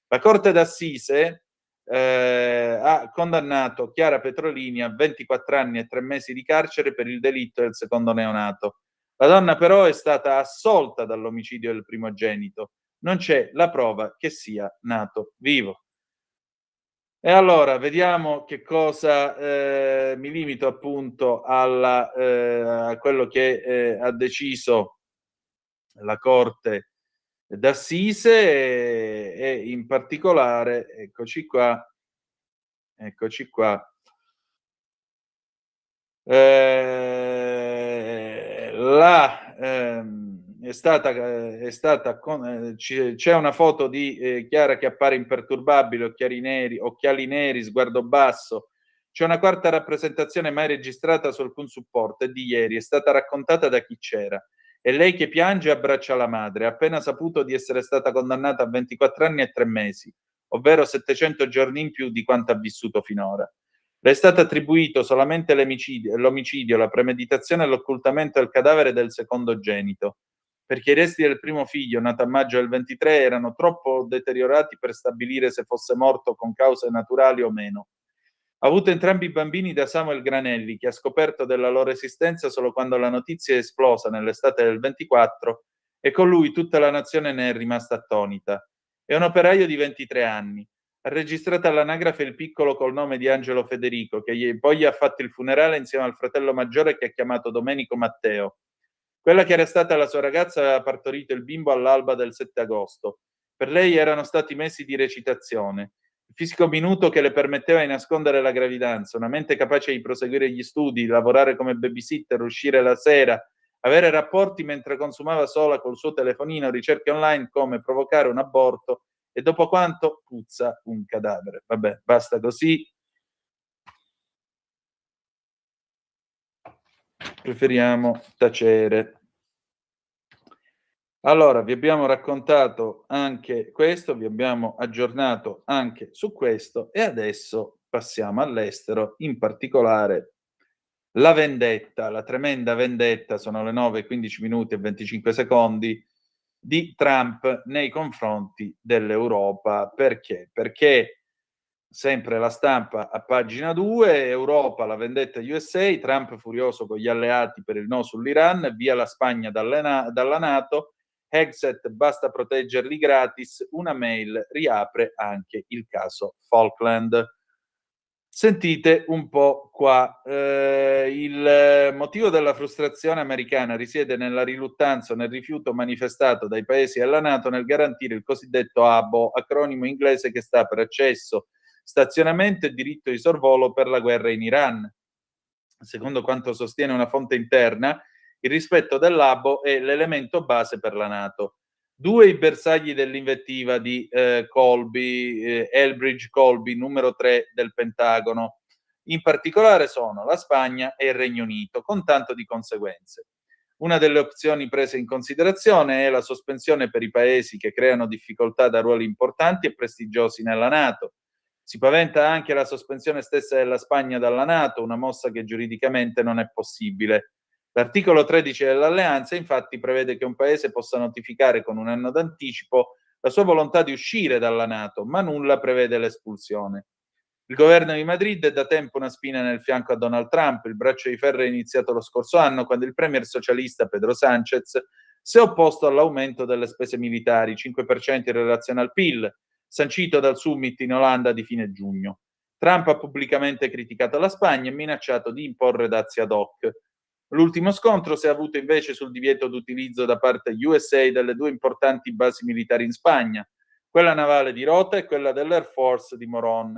Speaker 3: La Corte d'Assise ha condannato Chiara Petrolini a 24 anni e 3 mesi di carcere per il delitto del secondo neonato. La donna però è stata assolta dall'omicidio del primogenito. Non c'è la prova che sia nato vivo. E allora vediamo che cosa mi limito appunto a quello che ha deciso la Corte d'Assise e in particolare, eccoci qua, c'è una foto di Chiara che appare imperturbabile, occhiali neri, sguardo basso. C'è una quarta rappresentazione mai registrata su alcun supporto, è di ieri, è stata raccontata da chi c'era. È lei che piange e abbraccia la madre, ha appena saputo di essere stata condannata a 24 anni e 3 mesi, ovvero 700 giorni in più di quanto ha vissuto finora. Le è stato attribuito solamente l'omicidio, la premeditazione e l'occultamento del cadavere del secondogenito, perché i resti del primo figlio, nato a maggio del 23, erano troppo deteriorati per stabilire se fosse morto con cause naturali o meno. Ha avuto entrambi i bambini da Samuel Granelli, che ha scoperto della loro esistenza solo quando la notizia è esplosa nell'estate del 24 e con lui tutta la nazione ne è rimasta attonita. È un operaio di 23 anni. Ha registrato all'anagrafe il piccolo col nome di Angelo Federico, che poi gli ha fatto il funerale insieme al fratello maggiore che ha chiamato Domenico Matteo. Quella che era stata la sua ragazza aveva partorito il bimbo all'alba del 7 agosto. Per lei erano stati mesi di recitazione. Il fisico minuto che le permetteva di nascondere la gravidanza, una mente capace di proseguire gli studi, lavorare come babysitter, uscire la sera, avere rapporti mentre consumava sola col suo telefonino ricerche online come provocare un aborto e dopo quanto puzza un cadavere. Vabbè, basta così. Preferiamo tacere. Allora, vi abbiamo raccontato anche questo, vi abbiamo aggiornato anche su questo e adesso passiamo all'estero, in particolare la vendetta, la tremenda vendetta, sono le 9:15 e 25 secondi, di Trump nei confronti dell'Europa. Perché? Perché sempre la Stampa a pagina 2, Europa, la vendetta USA, Trump furioso con gli alleati per il no sull'Iran, via la Spagna dalla NATO, Hexet basta proteggerli gratis, una mail riapre anche il caso Falkland. Sentite un po' qua, il motivo della frustrazione americana risiede nella riluttanza o nel rifiuto manifestato dai paesi della NATO nel garantire il cosiddetto ABO, acronimo inglese che sta per accesso, stazionamento e diritto di sorvolo per la guerra in Iran. Secondo quanto sostiene una fonte interna, il rispetto dell'ABO è l'elemento base per la NATO. Due i bersagli dell'invettiva di Colby, Elbridge Colby, numero 3 del Pentagono. In particolare sono la Spagna e il Regno Unito, con tanto di conseguenze. Una delle opzioni prese in considerazione è la sospensione per i paesi che creano difficoltà da ruoli importanti e prestigiosi nella NATO. Si paventa anche la sospensione stessa della Spagna dalla NATO, una mossa che giuridicamente non è possibile. L'articolo 13 dell'alleanza infatti prevede che un paese possa notificare con un anno d'anticipo la sua volontà di uscire dalla NATO, ma nulla prevede l'espulsione. Il governo di Madrid è da tempo una spina nel fianco a Donald Trump. Il braccio di ferro è iniziato lo scorso anno quando il premier socialista Pedro Sánchez si è opposto all'aumento delle spese militari, 5% in relazione al PIL, sancito dal summit in Olanda di fine giugno. Trump ha pubblicamente criticato la Spagna e minacciato di imporre dazi ad hoc. L'ultimo scontro si è avuto invece sul divieto d'utilizzo da parte USA delle due importanti basi militari in Spagna, quella navale di Rota e quella dell'Air Force di Morón.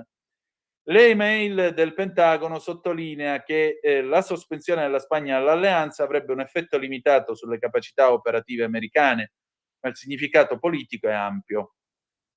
Speaker 3: L'email del Pentagono sottolinea che la sospensione della Spagna dall'alleanza avrebbe un effetto limitato sulle capacità operative americane, ma il significato politico è ampio.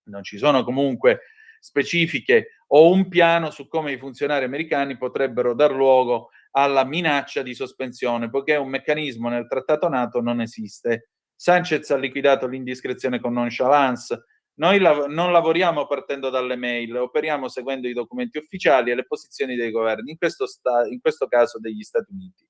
Speaker 3: Non ci sono comunque specifiche o un piano su come i funzionari americani potrebbero dar luogo alla minaccia di sospensione, poiché un meccanismo nel trattato NATO non esiste. Sanchez ha liquidato l'indiscrezione con nonchalance. Noi non lavoriamo partendo dalle mail, operiamo seguendo i documenti ufficiali e le posizioni dei governi, in questo caso degli Stati Uniti.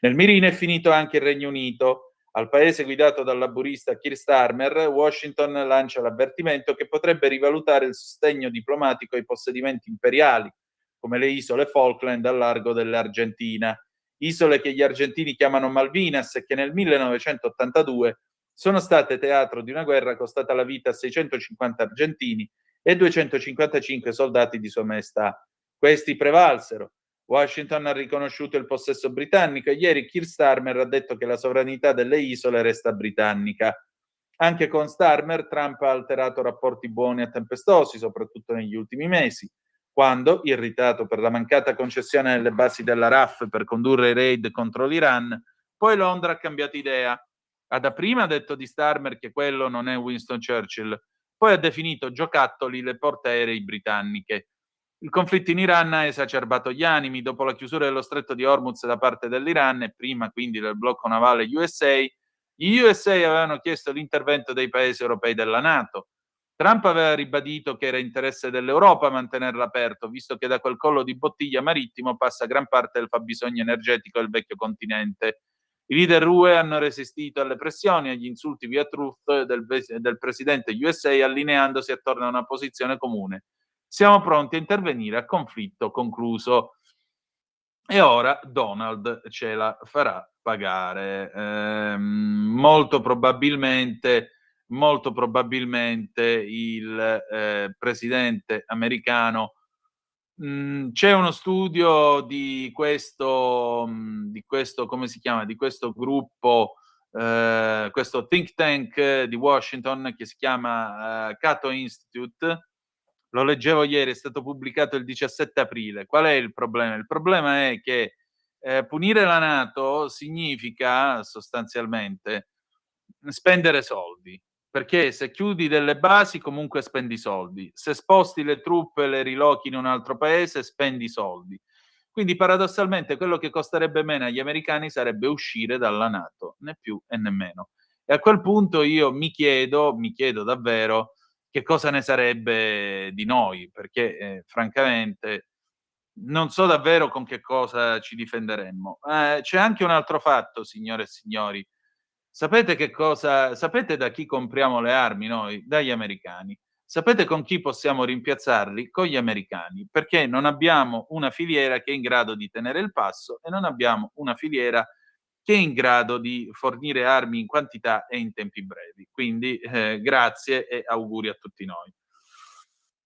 Speaker 3: Nel mirino è finito anche il Regno Unito. Al paese guidato dal laburista Keir Starmer, Washington lancia l'avvertimento che potrebbe rivalutare il sostegno diplomatico ai possedimenti imperiali, come le isole Falkland al largo dell'Argentina, isole che gli argentini chiamano Malvinas e che nel 1982 sono state teatro di una guerra costata la vita a 650 argentini e 255 soldati di Sua Maestà. Questi prevalsero. Washington ha riconosciuto il possesso britannico e ieri Keir Starmer ha detto che la sovranità delle isole resta britannica. Anche con Starmer Trump ha alterato rapporti buoni e tempestosi, soprattutto negli ultimi mesi, quando, irritato per la mancata concessione delle basi della RAF per condurre i raid contro l'Iran, poi Londra ha cambiato idea. Ha dapprima detto di Starmer che quello non è Winston Churchill, poi ha definito giocattoli le portaerei britanniche. Il conflitto in Iran ha esacerbato gli animi. Dopo la chiusura dello stretto di Hormuz da parte dell'Iran e prima quindi del blocco navale USA, gli USA avevano chiesto l'intervento dei paesi europei della NATO. Trump aveva ribadito che era interesse dell'Europa mantenerlo aperto, visto che da quel collo di bottiglia marittimo passa gran parte del fabbisogno energetico del vecchio continente. I leader UE hanno resistito alle pressioni e agli insulti via truth del presidente USA, allineandosi attorno a una posizione comune. Siamo pronti a intervenire a conflitto concluso. E ora Donald ce la farà pagare. Molto probabilmente il presidente americano. C'è uno studio di questo come si chiama? Di questo gruppo, questo think tank di Washington che si chiama Cato Institute. Lo leggevo ieri, è stato pubblicato il 17 aprile. Qual è il problema? Il problema è che punire la NATO significa sostanzialmente spendere soldi, perché se chiudi delle basi comunque spendi soldi, se sposti le truppe e le rilochi in un altro paese spendi soldi. Quindi paradossalmente quello che costerebbe meno agli americani sarebbe uscire dalla NATO, né più e né meno. E a quel punto io mi chiedo davvero che cosa ne sarebbe di noi, perché francamente non so davvero con che cosa ci difenderemmo. C'è anche un altro fatto, signore e signori. Sapete da chi compriamo le armi noi? Dagli americani. Sapete con chi possiamo rimpiazzarli? Con gli americani, perché non abbiamo una filiera che è in grado di tenere il passo e non abbiamo una filiera che è in grado di fornire armi in quantità e in tempi brevi. Quindi grazie e auguri a tutti noi.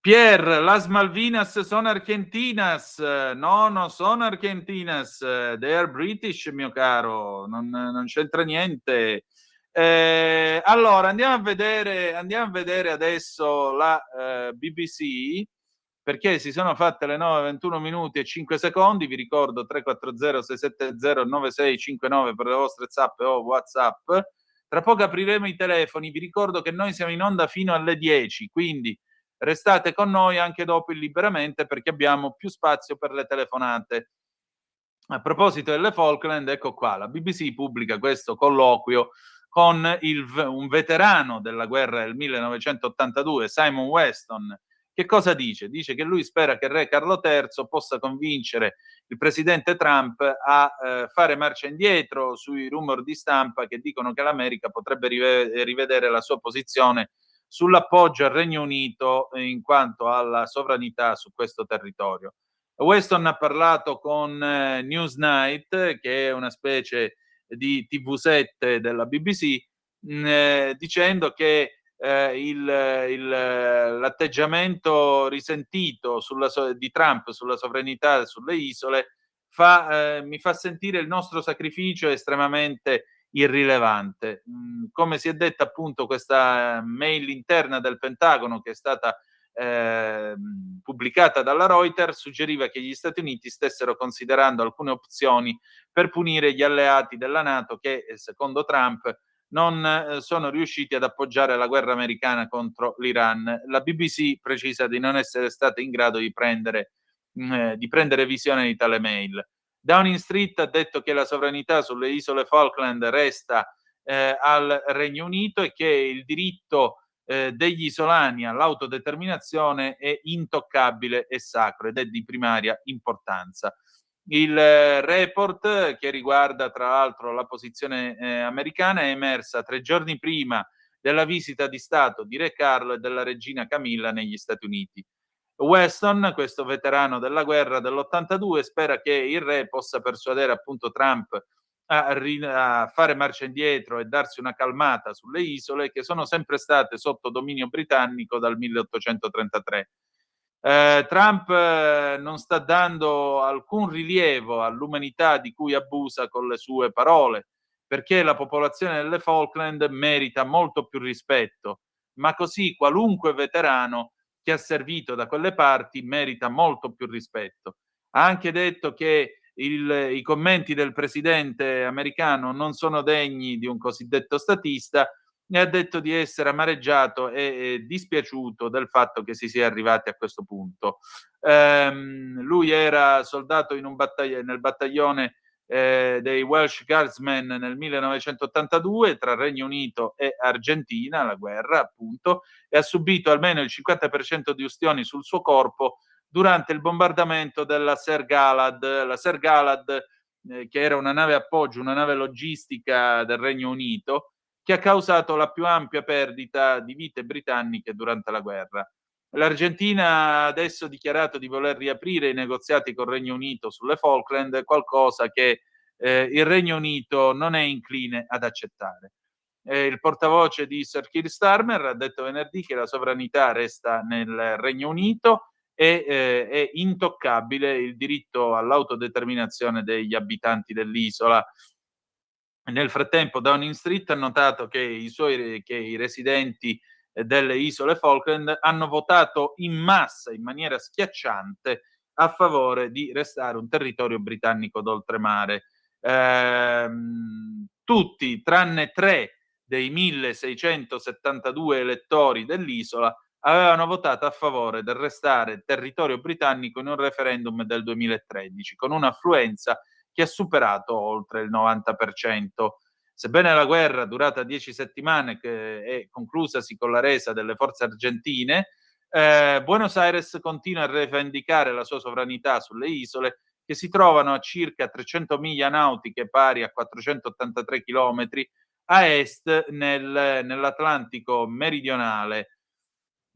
Speaker 3: Pier, las Malvinas sono argentinas. No, non sono argentinas, they are British, mio caro, non c'entra niente. Allora, andiamo a vedere adesso la BBC, perché si sono fatte le 9:21 minuti e 5 secondi. Vi ricordo 340 670 9659 per le vostre zappe o WhatsApp. Tra poco apriremo i telefoni. Vi ricordo che noi siamo in onda fino alle 10, quindi restate con noi anche dopo il Liberamente, perché abbiamo più spazio per le telefonate. A proposito delle Falkland, ecco qua, la BBC pubblica questo colloquio con un veterano della guerra del 1982, Simon Weston. Che cosa dice? Dice che lui spera che il re Carlo III possa convincere il presidente Trump a fare marcia indietro sui rumor di stampa che dicono che l'America potrebbe rivedere la sua posizione sull'appoggio al Regno Unito in quanto alla sovranità su questo territorio. Weston ha parlato con Newsnight, che è una specie di TV7 della BBC, dicendo che l'atteggiamento risentito di Trump sulla sovranità sulle isole mi fa sentire il nostro sacrificio estremamente irrilevante. Come si è detta appunto, questa mail interna del Pentagono che è stata pubblicata dalla Reuters suggeriva che gli Stati Uniti stessero considerando alcune opzioni per punire gli alleati della NATO che, secondo Trump, non sono riusciti ad appoggiare la guerra americana contro l'Iran. La BBC precisa di non essere stata in grado di prendere visione di tale mail. Downing Street ha detto che la sovranità sulle isole Falkland resta al Regno Unito e che il diritto degli isolani all'autodeterminazione è intoccabile e sacro ed è di primaria importanza. Il report, che riguarda tra l'altro la posizione americana, è emersa 3 giorni prima della visita di Stato di Re Carlo e della regina Camilla negli Stati Uniti. Weston, questo veterano della guerra dell'82, spera che il re possa persuadere appunto Trump a fare marcia indietro e darsi una calmata sulle isole che sono sempre state sotto dominio britannico dal 1833. Trump non sta dando alcun rilievo all'umanità di cui abusa con le sue parole, perché la popolazione delle Falkland merita molto più rispetto, ma così qualunque veterano che ha servito da quelle parti merita molto più rispetto. Ha anche detto che i commenti del presidente americano non sono degni di un cosiddetto statista e ha detto di essere amareggiato e dispiaciuto del fatto che si sia arrivati a questo punto. Lui era soldato nel battaglione dei Welsh Guardsmen nel 1982 tra Regno Unito e Argentina, la guerra appunto, e ha subito almeno il 50% di ustioni sul suo corpo durante il bombardamento della Sir Galahad. La Sir Galahad, che era una nave appoggio, una nave logistica del Regno Unito, che ha causato la più ampia perdita di vite britanniche durante la guerra. L'Argentina ha adesso dichiarato di voler riaprire i negoziati col Regno Unito sulle Falkland, qualcosa che il Regno Unito non è incline ad accettare. Il portavoce di Sir Keir Starmer ha detto venerdì che la sovranità resta nel Regno Unito e è intoccabile il diritto all'autodeterminazione degli abitanti dell'isola. Nel frattempo Downing Street ha notato che i residenti delle isole Falkland hanno votato in massa, in maniera schiacciante, a favore di restare un territorio britannico d'oltremare. Tutti, tranne 3 dei 1672 elettori dell'isola, avevano votato a favore del restare territorio britannico in un referendum del 2013, con un'affluenza che ha superato oltre il 90%. Sebbene la guerra durata 10 settimane, che è conclusasi con la resa delle forze argentine, Buenos Aires continua a rivendicare la sua sovranità sulle isole, che si trovano a circa 300 miglia nautiche, pari a 483 chilometri, a est nell'Atlantico meridionale.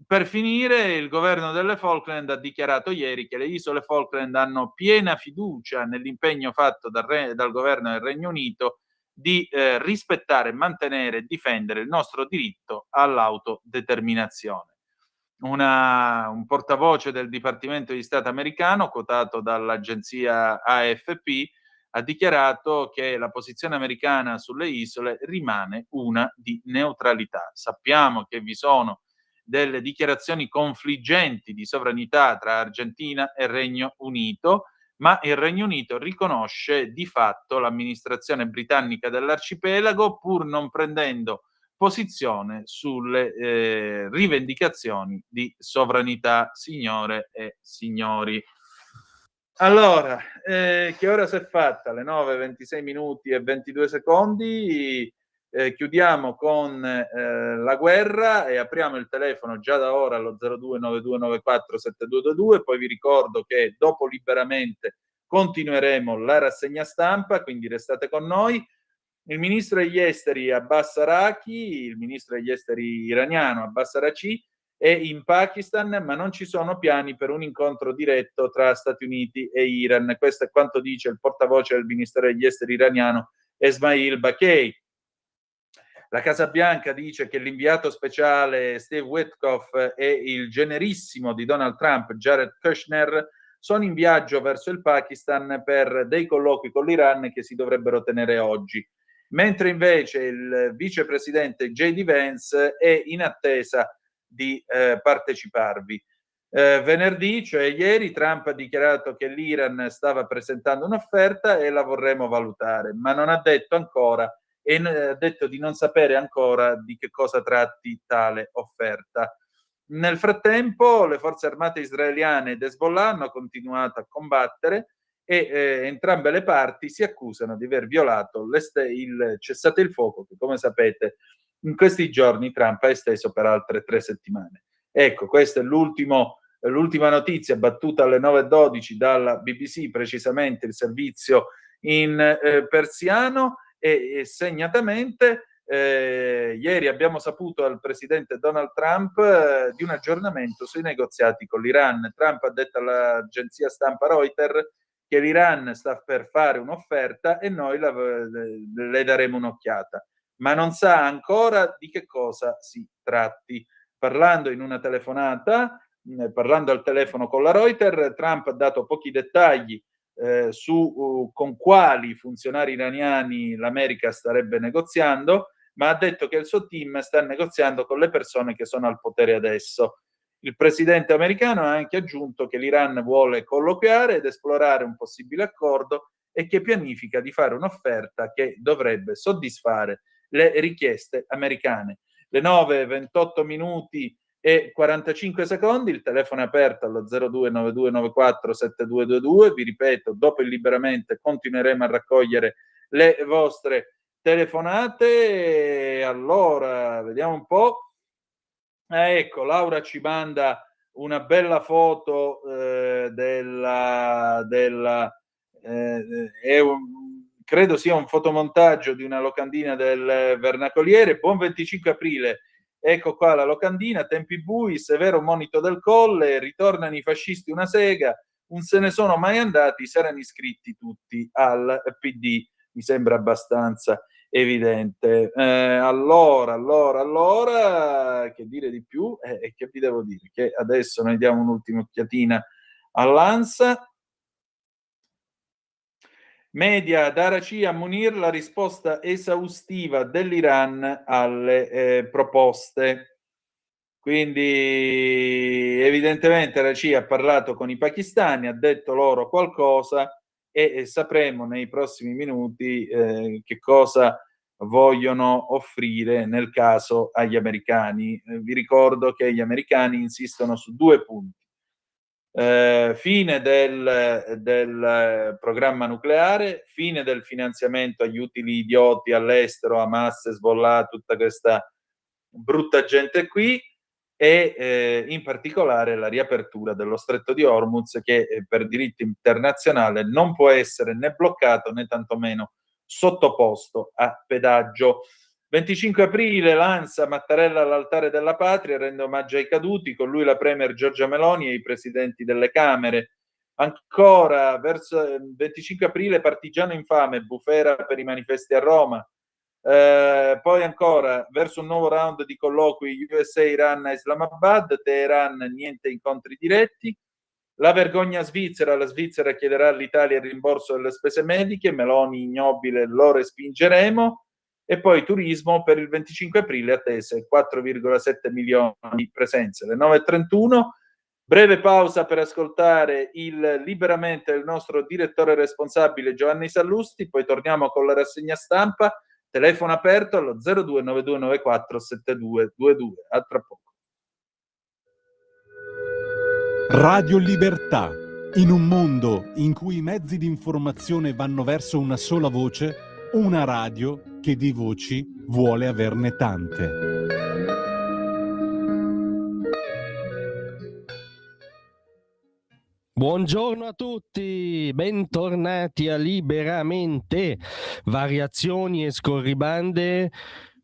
Speaker 3: Per finire, il governo delle Falkland ha dichiarato ieri che le isole Falkland hanno piena fiducia nell'impegno fatto dal governo del Regno Unito di rispettare, mantenere e difendere il nostro diritto all'autodeterminazione. Un portavoce del Dipartimento di Stato americano, quotato dall'agenzia AFP, ha dichiarato che la posizione americana sulle isole rimane una di neutralità. Sappiamo che vi sono delle dichiarazioni confliggenti di sovranità tra Argentina e Regno Unito, ma il Regno Unito riconosce di fatto l'amministrazione britannica dell'arcipelago, pur non prendendo posizione sulle rivendicazioni di sovranità, signore e signori. Allora, che ora si è fatta? Le 9:26 minuti e 22 secondi. Chiudiamo con la guerra e apriamo il telefono già da ora allo 0292947222. Poi vi ricordo che dopo Liberamente continueremo la rassegna stampa, quindi restate con noi. Il ministro degli esteri Abbas Araki, il ministro degli esteri iraniano Abbas Araghchi, è in Pakistan, ma non ci sono piani per un incontro diretto tra Stati Uniti e Iran. Questo è quanto dice il portavoce del Ministero degli Esteri iraniano Esmail Baqei. La Casa Bianca dice che l'inviato speciale Steve Witkoff e il generissimo di Donald Trump, Jared Kushner, sono in viaggio verso il Pakistan per dei colloqui con l'Iran che si dovrebbero tenere oggi. Mentre invece il vicepresidente J.D. Vance è in attesa di parteciparvi. Venerdì, cioè ieri, Trump ha dichiarato che l'Iran stava presentando un'offerta e la vorremmo valutare, ma non ha detto ancora e ha detto di non sapere ancora di che cosa tratti tale offerta. Nel frattempo le forze armate israeliane ed Hezbollah hanno continuato a combattere e entrambe le parti si accusano di aver violato il cessate il fuoco che, come sapete, in questi giorni Trump ha esteso per altre 3 settimane. Ecco, questa è l'ultima notizia battuta alle 9:12 dalla BBC, precisamente il servizio in persiano, e segnatamente ieri abbiamo saputo dal presidente Donald Trump di un aggiornamento sui negoziati con l'Iran. Trump ha detto all'agenzia stampa Reuters che l'Iran sta per fare un'offerta e noi le daremo un'occhiata, ma non sa ancora di che cosa si tratti. Parlando in una telefonata, parlando al telefono con la Reuters, Trump ha dato pochi dettagli su con quali funzionari iraniani l'America starebbe negoziando, ma ha detto che il suo team sta negoziando con le persone che sono al potere adesso. Il presidente americano ha anche aggiunto che l'Iran vuole colloquiare ed esplorare un possibile accordo e che pianifica di fare un'offerta che dovrebbe soddisfare le richieste americane. Le 9:28 minuti e 45 secondi, il telefono è aperto allo 0292947222. Vi ripeto, dopo il Liberamente continueremo a raccogliere le vostre telefonate. Allora, vediamo un po'. Ecco, Laura ci manda una bella foto credo sia un fotomontaggio di una locandina del Vernacoliere. Buon 25 aprile. Ecco qua la locandina, tempi bui, severo monito del Colle, ritornano i fascisti una sega, non se ne sono mai andati, si erano iscritti tutti al PD, mi sembra abbastanza evidente. Allora, che dire di più? Che vi devo dire? Che adesso noi diamo un'ultima occhiatina all'ANSA. Media da Araghchi a Munir la risposta esaustiva dell'Iran alle proposte. Quindi evidentemente Araghchi ha parlato con i pakistani, ha detto loro qualcosa e sapremo nei prossimi minuti che cosa vogliono offrire nel caso agli americani. Vi ricordo che gli americani insistono su 2 punti. Fine del programma nucleare, fine del finanziamento agli utili idioti all'estero, Hamas, Hezbollah, tutta questa brutta gente qui, e in particolare la riapertura dello Stretto di Hormuz, che per diritto internazionale non può essere né bloccato né tantomeno sottoposto a pedaggio. 25 aprile Lanza, Mattarella all'altare della patria, rende omaggio ai caduti, con lui la premier Giorgia Meloni e i presidenti delle Camere. Ancora, verso 25 aprile, partigiano infame, bufera per i manifesti a Roma. Poi ancora, verso un nuovo round di colloqui USA-Iran a Islamabad, Teheran, niente incontri diretti. La vergogna svizzera, la Svizzera chiederà all'Italia il rimborso delle spese mediche, Meloni ignobile, lo respingeremo. E poi turismo, per il 25 aprile attese 4,7 milioni di presenze. Le 9:31, breve pausa per ascoltare liberamente il nostro direttore responsabile Giovanni Sallusti, poi torniamo con la rassegna stampa, telefono aperto allo 0292947222. A tra poco.
Speaker 1: Radio Libertà. In un mondo in cui i mezzi di informazione vanno verso una sola voce, una radio che di voci vuole averne tante.
Speaker 7: Buongiorno a tutti, bentornati a Liberamente, variazioni e scorribande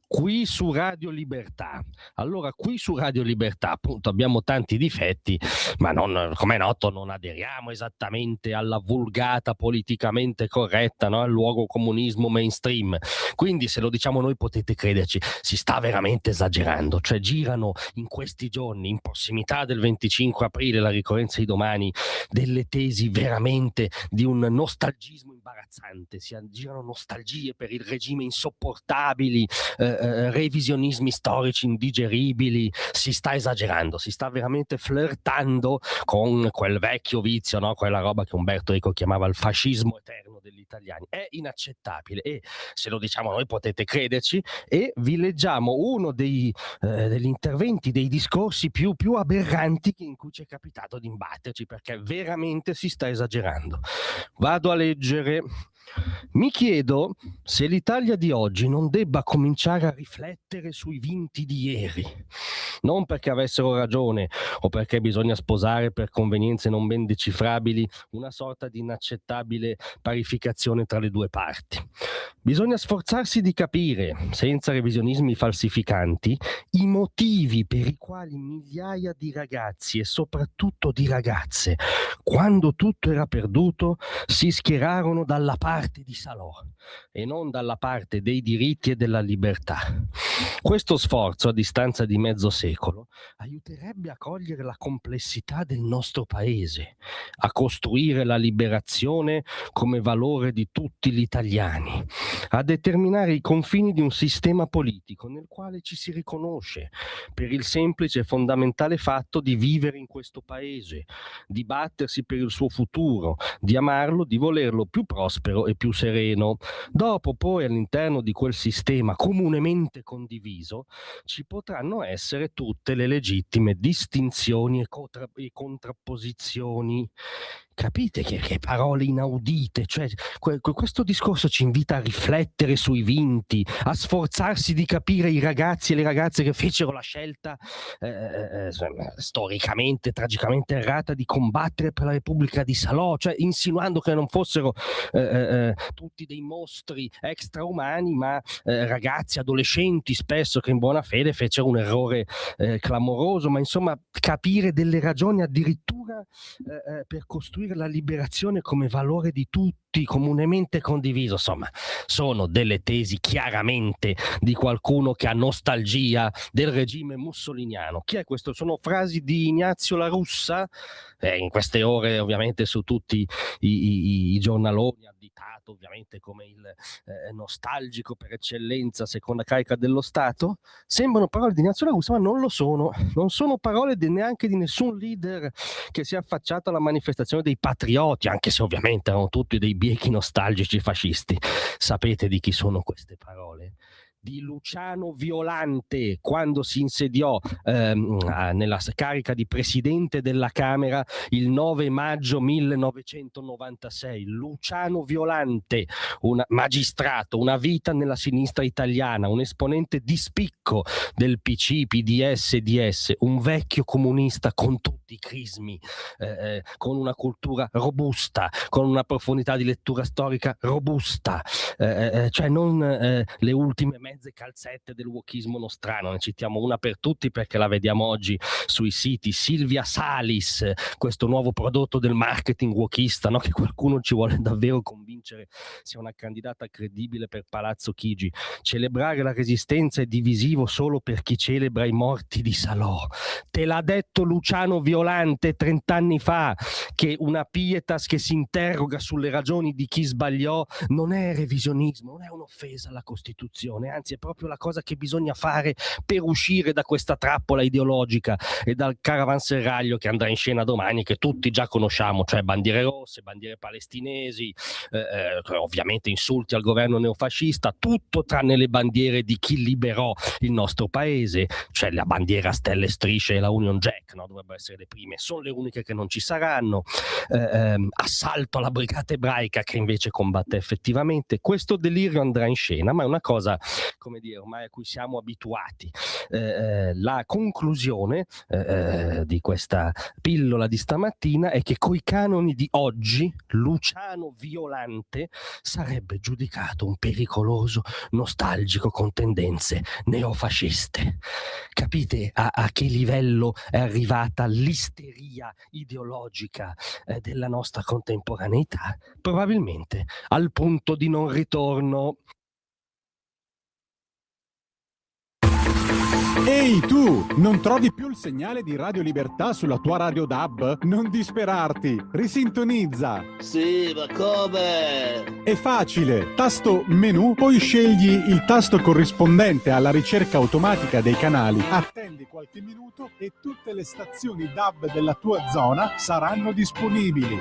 Speaker 7: qui su Radio Libertà. Allora, qui su Radio Libertà, appunto, abbiamo tanti difetti, ma non, come è noto, non aderiamo esattamente alla vulgata politicamente corretta, no? Al luogo comunismo mainstream. Quindi, se lo diciamo noi, potete crederci, si sta veramente esagerando. Cioè, girano in questi giorni, in prossimità del 25 aprile, la ricorrenza di domani, delle tesi veramente di un nostalgismo imbarazzante. Si girano nostalgie per il regime insopportabili, revisionismi storici indigeribili. Si sta esagerando, si sta veramente flirtando con quel vecchio vizio, no? Quella roba che Umberto Eco chiamava il fascismo eterno degli italiani. È inaccettabile e se lo diciamo noi potete crederci, e vi leggiamo uno degli interventi, dei discorsi più aberranti in cui ci è capitato di imbatterci, perché veramente si sta esagerando. Vado a leggere. Mi chiedo se l'Italia di oggi non debba cominciare a riflettere sui vinti di ieri, non perché avessero ragione o perché bisogna sposare per convenienze non ben decifrabili una sorta di inaccettabile parificazione tra le due parti. Bisogna sforzarsi di capire, senza revisionismi falsificanti, i motivi per i quali migliaia di ragazzi e soprattutto di ragazze, quando tutto era perduto, si schierarono dalla parte di Salò e non dalla parte dei diritti e della libertà. Questo sforzo, a distanza di mezzo secolo, aiuterebbe a cogliere la complessità del nostro paese, a costruire la liberazione come valore di tutti gli italiani, a determinare i confini di un sistema politico nel quale ci si riconosce per il semplice e fondamentale fatto di vivere in questo paese, di battersi per il suo futuro, di amarlo, di volerlo più prospero e più sereno. Dopo poi all'interno di quel sistema comunemente condiviso ci potranno essere tutte le legittime distinzioni e contrapposizioni. Capite che parole inaudite? Cioè, questo discorso ci invita a riflettere sui vinti, a sforzarsi di capire i ragazzi e le ragazze che fecero la scelta storicamente, tragicamente errata di combattere per la Repubblica di Salò, cioè insinuando che non fossero tutti dei mostri extraumani, ma ragazzi, adolescenti spesso che in buona fede fecero un errore clamoroso, ma insomma capire delle ragioni addirittura per costruire la liberazione come valore di tutti, comunemente condiviso. Insomma, sono delle tesi chiaramente di qualcuno che ha nostalgia del regime mussoliniano. Chi è questo? Sono frasi di Ignazio La Russa, in queste ore ovviamente su tutti i giornaloni, additato ovviamente come il nostalgico per eccellenza, seconda carica dello Stato. Sembrano parole di Ignazio La Russa, ma non lo sono. Non sono parole neanche di nessun leader che si è affacciato alla manifestazione dei patrioti, anche se ovviamente erano tutti dei biechi nostalgici fascisti. Sapete di chi sono queste parole? di Luciano Violante quando si insediò nella carica di presidente della Camera il 9 maggio 1996. Luciano Violante, un magistrato, una vita nella sinistra italiana, un esponente di spicco del PC, PDS, DS, un vecchio comunista con tutti i crismi, con una cultura robusta, con una profondità di lettura storica robusta, cioè non le ultime mezze calzette del wokismo nostrano. Ne citiamo una per tutti perché la vediamo oggi sui siti: Silvia Salis, questo nuovo prodotto del marketing wokista, no? Che qualcuno ci vuole davvero convincere sia una candidata credibile per Palazzo Chigi. Celebrare la resistenza è divisivo solo per chi celebra i morti di Salò. Te l'ha detto Luciano Violante 30 anni fa, che una pietas che si interroga sulle ragioni di chi sbagliò non è revisionismo, non è un'offesa alla Costituzione, anzi è proprio la cosa che bisogna fare per uscire da questa trappola ideologica e dal caravanserraglio che andrà in scena domani, che tutti già conosciamo, cioè bandiere rosse, bandiere palestinesi, ovviamente insulti al governo neofascista, tutto tranne le bandiere di chi liberò il nostro paese, cioè la bandiera a stelle e strisce e la Union Jack, no? Dovrebbero essere le prime, sono le uniche che non ci saranno. Assalto alla brigata ebraica che invece combatte effettivamente. Questo delirio andrà in scena, ma è una cosa, come dire, ormai a cui siamo abituati. La conclusione di questa pillola di stamattina è che coi canoni di oggi Luciano Violante sarebbe giudicato un pericoloso nostalgico con tendenze neofasciste. Capite a che livello è arrivata l'isteria ideologica della nostra contemporaneità? Probabilmente al punto di non ritorno.
Speaker 1: Ehi tu, non trovi più il segnale di Radio Libertà sulla tua radio DAB? Non disperarti, risintonizza!
Speaker 8: Sì, ma come?
Speaker 1: È facile, tasto menu, poi scegli il tasto corrispondente alla ricerca automatica dei canali, attendi qualche minuto e tutte le stazioni DAB della tua zona saranno disponibili.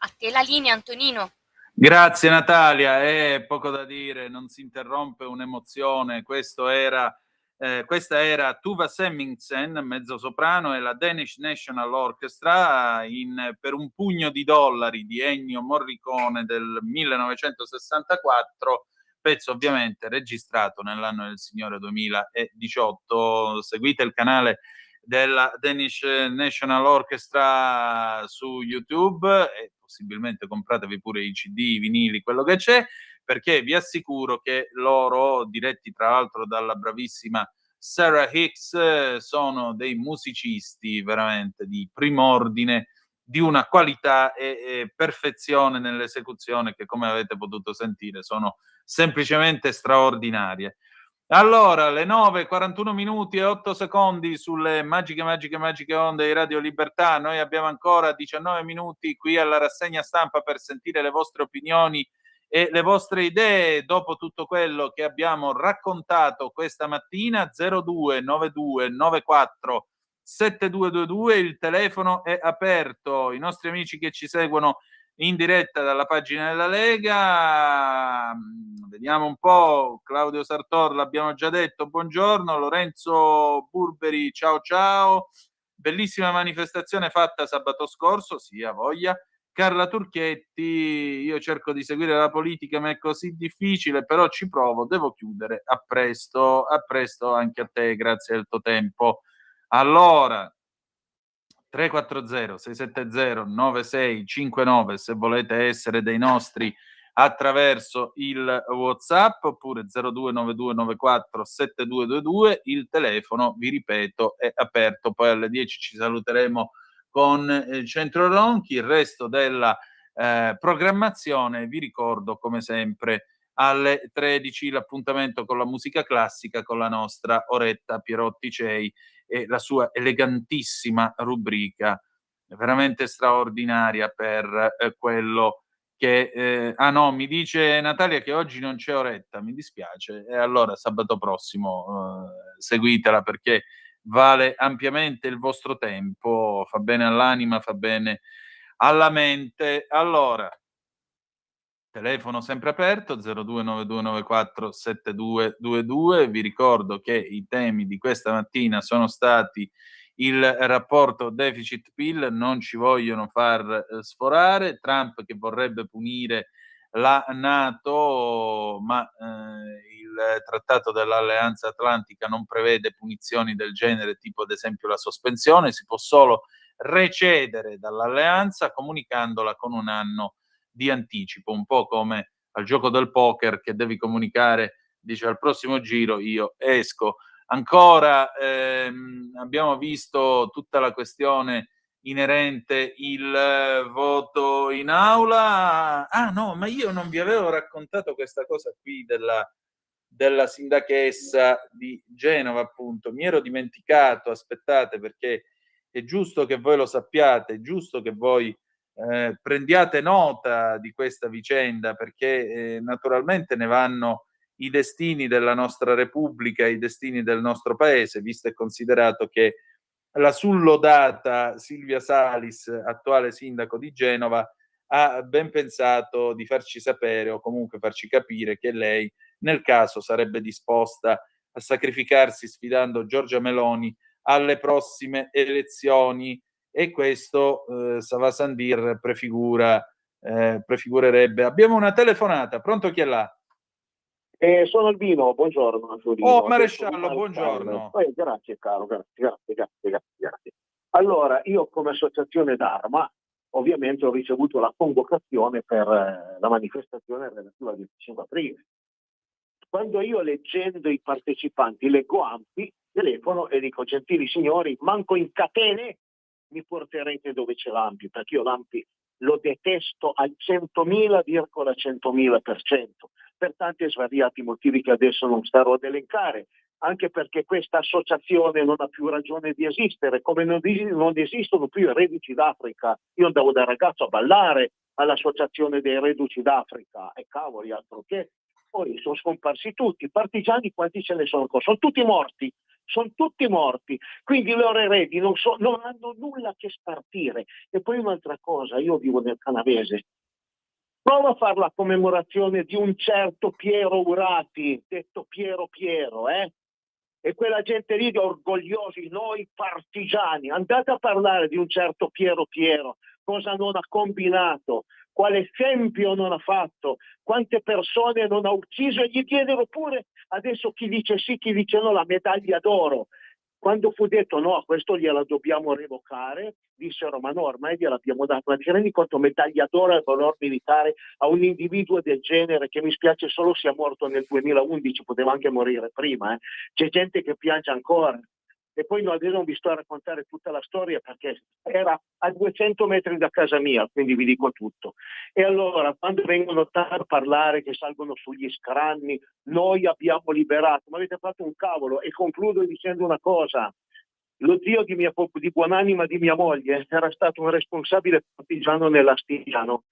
Speaker 2: A te la linea, Antonino.
Speaker 3: Grazie Natalia, poco da dire, non si interrompe un'emozione. Questa era Tuva Semmingsen, mezzosoprano, e la Danish National Orchestra per un pugno di dollari di Ennio Morricone del 1964, pezzo ovviamente registrato nell'anno del Signore 2018. Seguite il canale della Danish National Orchestra su YouTube e possibilmente compratevi pure i CD, i vinili, quello che c'è, perché vi assicuro che loro, diretti tra l'altro dalla bravissima Sarah Hicks, sono dei musicisti veramente di prim'ordine, di una qualità e perfezione nell'esecuzione che, come avete potuto sentire, sono semplicemente straordinarie. Allora, le 9:41 minuti e 8 secondi sulle magiche onde di Radio Libertà. Noi abbiamo ancora 19 minuti qui alla rassegna stampa per sentire le vostre opinioni e le vostre idee dopo tutto quello che abbiamo raccontato questa mattina. 029294 7222, il telefono è aperto. I nostri amici che ci seguono in diretta dalla pagina della Lega, vediamo un po'. Claudio Sartor, l'abbiamo già detto, buongiorno. Lorenzo Burberi, ciao. Bellissima manifestazione fatta sabato scorso, sì, a voglia. Carla Turchetti, io cerco di seguire la politica ma è così difficile, però ci provo, devo chiudere. A presto anche a te, grazie del tuo tempo. Allora, 340-670-9659 se volete essere dei nostri attraverso il WhatsApp, oppure 0292947222, il telefono, vi ripeto, è aperto. Poi alle 10 ci saluteremo con Centro Ronchi. Il resto della programmazione vi ricordo come sempre alle 13 l'appuntamento con la musica classica, con la nostra Oretta Pierotti Cei e la sua elegantissima rubrica veramente straordinaria per quello che no, mi dice Natalia che oggi non c'è Oretta, mi dispiace, e allora sabato prossimo seguitela, perché vale ampiamente il vostro tempo, fa bene all'anima, fa bene alla mente. Allora, telefono sempre aperto, 0292947222. Vi ricordo che i temi di questa mattina sono stati il rapporto deficit-PIL, non ci vogliono far sforare, Trump che vorrebbe punire la NATO, ma il trattato dell'Alleanza Atlantica non prevede punizioni del genere, tipo ad esempio la sospensione, si può solo recedere dall'alleanza comunicandola con un anno di anticipo, un po' come al gioco del poker, che devi comunicare, dice al prossimo giro io esco. Ancora abbiamo visto tutta la questione inerente il voto in aula. No, ma io non vi avevo raccontato questa cosa qui della sindachessa di Genova, appunto. Mi ero dimenticato, aspettate, perché è giusto che voi lo sappiate, è giusto che voi prendiate nota di questa vicenda, perché naturalmente ne vanno i destini della nostra Repubblica, i destini del nostro paese, visto e considerato che la sullodata Silvia Salis, attuale sindaco di Genova, ha ben pensato di farci sapere, o comunque farci capire, che lei nel caso sarebbe disposta a sacrificarsi sfidando Giorgia Meloni alle prossime elezioni, e questo Sava Sandir prefigurerebbe. Abbiamo una telefonata, pronto, chi è là?
Speaker 9: Sono Albino, buongiorno Antonino.
Speaker 3: Oh, maresciallo, buongiorno.
Speaker 9: Grazie caro, grazie. Allora, io come associazione d'Arma ovviamente ho ricevuto la convocazione per la manifestazione relativa al 25 aprile. Quando io, leggendo i partecipanti, leggo Ampi, telefono e dico: gentili signori, manco in catene mi porterete dove c'è l'Ampi, perché io l'Ampi lo detesto al 100.000,100.000%, per tanti e svariati motivi che adesso non starò ad elencare, anche perché questa associazione non ha più ragione di esistere, come non esistono più i Reduci d'Africa. Io andavo da ragazzo a ballare all'associazione dei Reduci d'Africa, e cavoli, altro che Poi sono scomparsi tutti, i partigiani quanti ce ne sono? Sono tutti morti, quindi i loro eredi non hanno nulla che spartire. E poi un'altra cosa, io vivo nel Canavese, prova a fare la commemorazione di un certo Piero Urati, detto Piero, e quella gente lì orgogliosi, noi partigiani, andate a parlare di un certo Piero, cosa non ha combinato, quale esempio non ha fatto, quante persone non ha ucciso, e gli diedero pure, adesso chi dice sì, chi dice no, la medaglia d'oro. Quando fu detto no, questo gliela dobbiamo revocare, dissero ma no, ormai gliel'abbiamo dato. Ma ti rendi conto, medaglia d'oro al valor militare a un individuo del genere, che mi spiace solo sia morto nel 2011, poteva anche morire prima, C'è gente che piange ancora. E poi adesso non vi sto a raccontare tutta la storia perché era a 200 metri da casa mia, quindi vi dico tutto. E allora quando vengono a parlare che salgono sugli scranni, noi abbiamo liberato, ma avete fatto un cavolo. E concludo dicendo una cosa: lo zio di buonanima di mia moglie era stato un responsabile partigiano nell'Astigiano,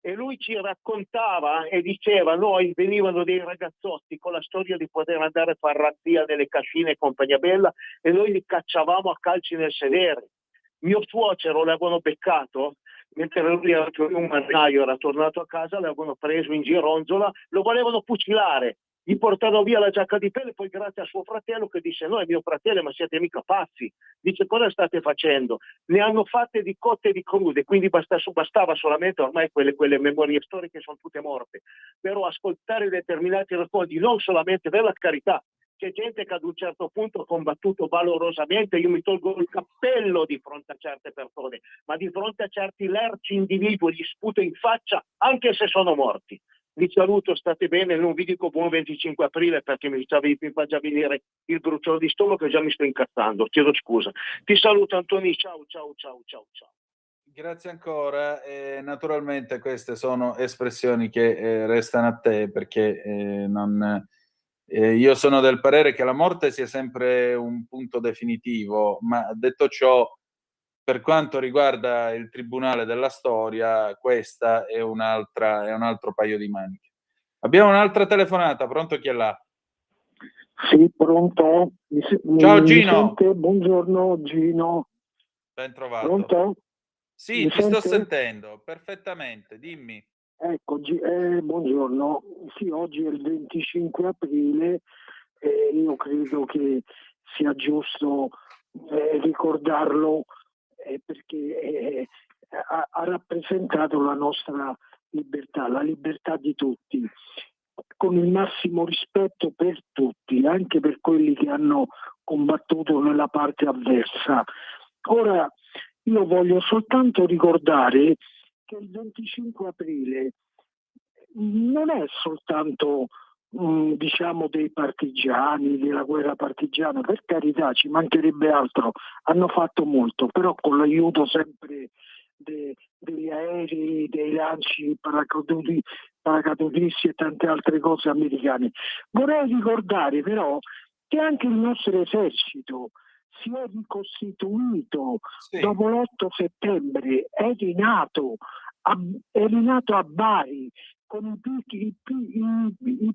Speaker 9: e lui ci raccontava e diceva, noi venivano dei ragazzotti con la storia di poter andare a far razzia nelle cascine e compagnia bella, e noi li cacciavamo a calci nel sedere. Mio suocero l'avevano beccato mentre lui era un marinaio, era tornato a casa, l'avevano preso in gironzola, lo volevano fucilare, gli portarono via la giacca di pelle, poi grazie a suo fratello che disse no, è mio fratello, ma siete mica pazzi. Dice cosa state facendo? Ne hanno fatte di cotte e di crude, quindi bastava solamente, ormai quelle memorie storiche sono tutte morte, però ascoltare determinati racconti, non solamente per la carità. C'è gente che ad un certo punto ha combattuto valorosamente, io mi tolgo il cappello di fronte a certe persone, ma di fronte a certi lerci individui gli sputo in faccia anche se sono morti. Vi saluto, state bene, non vi dico buon 25 aprile perché mi fa già venire il bruciore di stomaco e già mi sto incazzando, chiedo scusa. Ti saluto Antonio, ciao.
Speaker 3: Grazie ancora. Naturalmente queste sono espressioni che restano a te, perché io sono del parere che la morte sia sempre un punto definitivo, ma detto ciò, per quanto riguarda il Tribunale della Storia, questa è un altro paio di maniche. Abbiamo un'altra telefonata, pronto, chi è là?
Speaker 10: Sì, pronto?
Speaker 3: Ciao Gino.
Speaker 10: Buongiorno Gino.
Speaker 3: Ben trovato.
Speaker 10: Pronto?
Speaker 3: Sì, ti sto sentendo perfettamente, dimmi.
Speaker 10: Ecco, buongiorno. Sì, oggi è il 25 aprile e io credo che sia giusto ricordarlo perché ha rappresentato la nostra libertà, la libertà di tutti, con il massimo rispetto per tutti, anche per quelli che hanno combattuto nella parte avversa. Ora, io voglio soltanto ricordare che il 25 aprile non è soltanto diciamo dei partigiani, della guerra partigiana, per carità, ci mancherebbe altro, hanno fatto molto, però con l'aiuto sempre degli aerei, dei lanci paracadutisti e tante altre cose americane. Vorrei ricordare però che anche il nostro esercito si è ricostituito dopo l'8 settembre, è rinato a Bari con i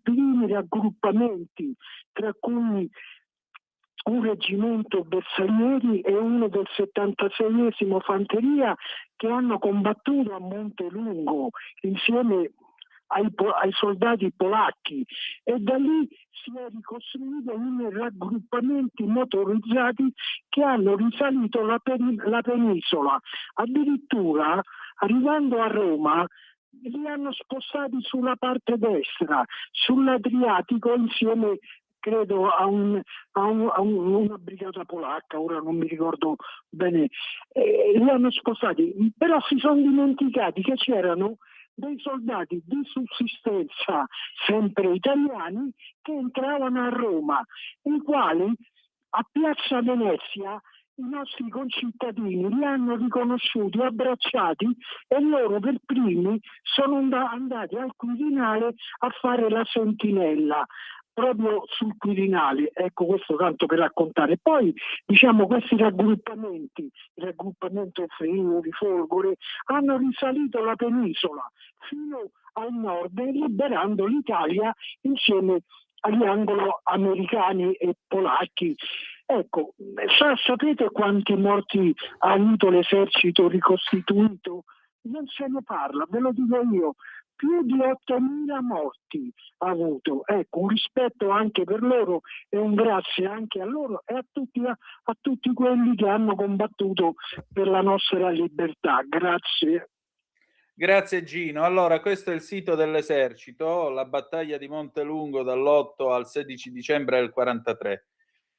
Speaker 10: primi raggruppamenti, tra cui un reggimento bersaglieri e uno del 76esimo Fanteria, che hanno combattuto a Montelungo insieme ai soldati polacchi, e da lì si è ricostruito in raggruppamenti motorizzati che hanno risalito la penisola. Addirittura arrivando a Roma li hanno spostati sulla parte destra, sull'Adriatico, insieme credo a una brigata polacca, ora non mi ricordo bene, li hanno spostati, però si sono dimenticati che c'erano dei soldati di sussistenza, sempre italiani, che entravano a Roma, i quali a Piazza Venezia i nostri concittadini li hanno riconosciuti, abbracciati, e loro per primi sono andati al Quirinale a fare la sentinella proprio sul Quirinale. Ecco, questo tanto per raccontare. Poi diciamo questi raggruppamenti, il raggruppamento Friuli, Folgore, hanno risalito la penisola fino al nord e liberando l'Italia insieme agli anglo-americani e polacchi. Ecco, sapete quanti morti ha avuto l'esercito ricostituito? Non se ne parla, ve lo dico io. Più di 8.000 morti ha avuto. Ecco, un rispetto anche per loro e un grazie anche a loro e a tutti quelli che hanno combattuto per la nostra libertà. Grazie.
Speaker 3: Grazie Gino. Allora, questo è il sito dell'esercito, la battaglia di Montelungo dall'8 al 16 dicembre del 43.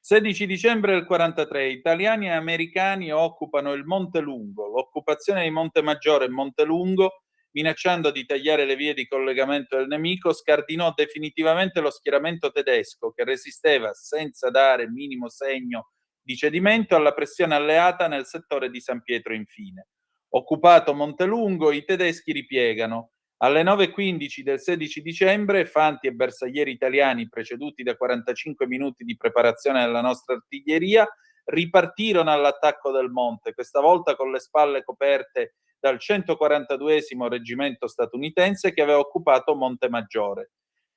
Speaker 3: 16 dicembre del 43, italiani e americani occupano il Montelungo. L'occupazione di Montemaggiore e Montelungo, minacciando di tagliare le vie di collegamento del nemico, scardinò definitivamente lo schieramento tedesco, che resisteva senza dare minimo segno di cedimento alla pressione alleata nel settore di San Pietro Infine. Occupato Montelungo, i tedeschi ripiegano. Alle 9:15 del 16 dicembre, fanti e bersaglieri italiani, preceduti da 45 minuti di preparazione della nostra artiglieria, ripartirono all'attacco del monte, questa volta con le spalle coperte dal 142esimo reggimento statunitense che aveva occupato Montemaggiore.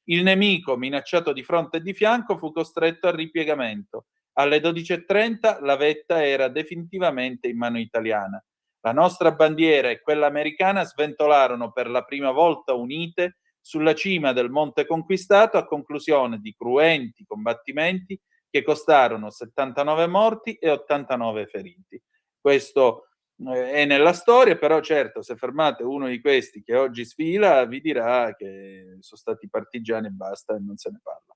Speaker 3: Il nemico, minacciato di fronte e di fianco, fu costretto al ripiegamento. Alle 12:30 la vetta era definitivamente in mano italiana. La nostra bandiera e quella americana sventolarono per la prima volta unite sulla cima del monte conquistato a conclusione di cruenti combattimenti che costarono 79 morti e 89 feriti. Questo è nella storia, però certo, se fermate uno di questi che oggi sfila, vi dirà che sono stati partigiani e basta, e non se ne parla.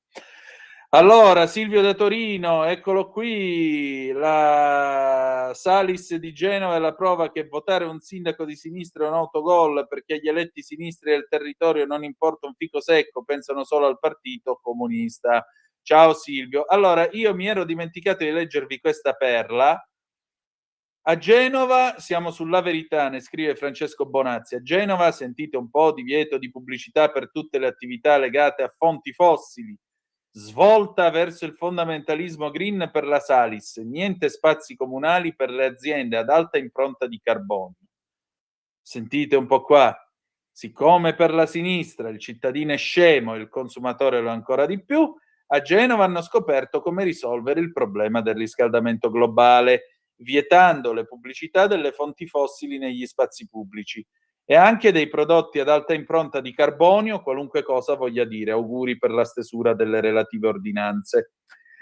Speaker 3: Allora, Silvio da Torino, eccolo qui, la Salis di Genova è la prova che votare un sindaco di sinistra è un autogol, perché agli eletti sinistri del territorio non importa un fico secco, pensano solo al partito comunista. Ciao Silvio. Allora, io mi ero dimenticato di leggervi questa perla. A Genova siamo sulla verità, ne scrive Francesco Bonazzi. A Genova sentite un po' divieto di pubblicità per tutte le attività legate a fonti fossili. Svolta verso il fondamentalismo green per la Salis, niente spazi comunali per le aziende ad alta impronta di carbonio. Sentite un po' qua, siccome per la sinistra il cittadino è scemo e il consumatore lo è ancora di più, a Genova hanno scoperto come risolvere il problema del riscaldamento globale, vietando le pubblicità delle fonti fossili negli spazi pubblici e anche dei prodotti ad alta impronta di carbonio, qualunque cosa voglia dire. Auguri per la stesura delle relative ordinanze.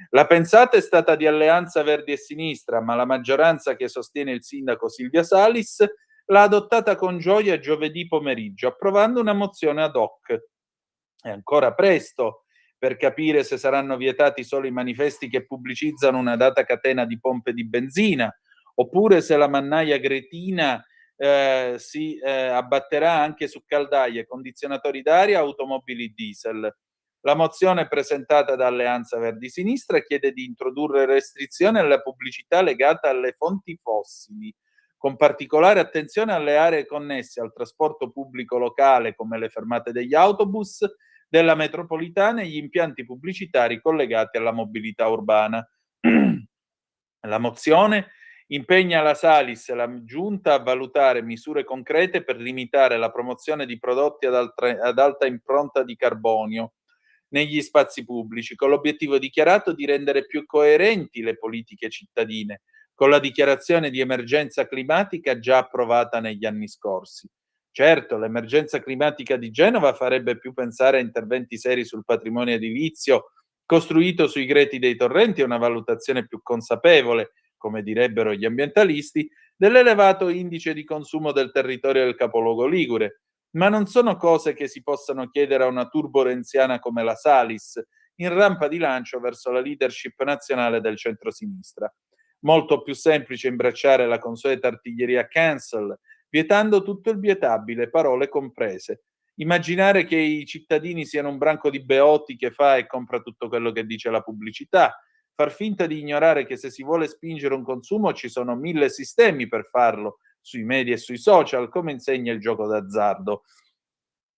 Speaker 3: La pensata è stata di Alleanza Verdi e Sinistra, ma la maggioranza che sostiene il sindaco Silvia Salis l'ha adottata con gioia giovedì pomeriggio, approvando una mozione ad hoc. È ancora presto per capire se saranno vietati solo i manifesti che pubblicizzano una data catena di pompe di benzina, oppure se la mannaia gretina si abbatterà anche su caldaie, condizionatori d'aria e automobili diesel. La mozione presentata da Alleanza Verdi Sinistra chiede di introdurre restrizioni alla pubblicità legata alle fonti fossili, con particolare attenzione alle aree connesse al trasporto pubblico locale come le fermate degli autobus, della metropolitana e gli impianti pubblicitari collegati alla mobilità urbana. La mozione impegna la Salis e la Giunta a valutare misure concrete per limitare la promozione di prodotti ad alta impronta di carbonio negli spazi pubblici, con l'obiettivo dichiarato di rendere più coerenti le politiche cittadine con la dichiarazione di emergenza climatica già approvata negli anni scorsi. Certo, l'emergenza climatica di Genova farebbe più pensare a interventi seri sul patrimonio edilizio costruito sui greti dei torrenti e una valutazione più consapevole, come direbbero gli ambientalisti, dell'elevato indice di consumo del territorio del capoluogo ligure. Ma non sono cose che si possano chiedere a una turbo renziana come la Salis, in rampa di lancio verso la leadership nazionale del centrosinistra. Molto più semplice imbracciare la consueta artiglieria cancel, vietando tutto il vietabile, parole comprese. Immaginare che i cittadini siano un branco di beoti che fa e compra tutto quello che dice la pubblicità, far finta di ignorare che se si vuole spingere un consumo ci sono 1000 sistemi per farlo, sui media e sui social, come insegna il gioco d'azzardo.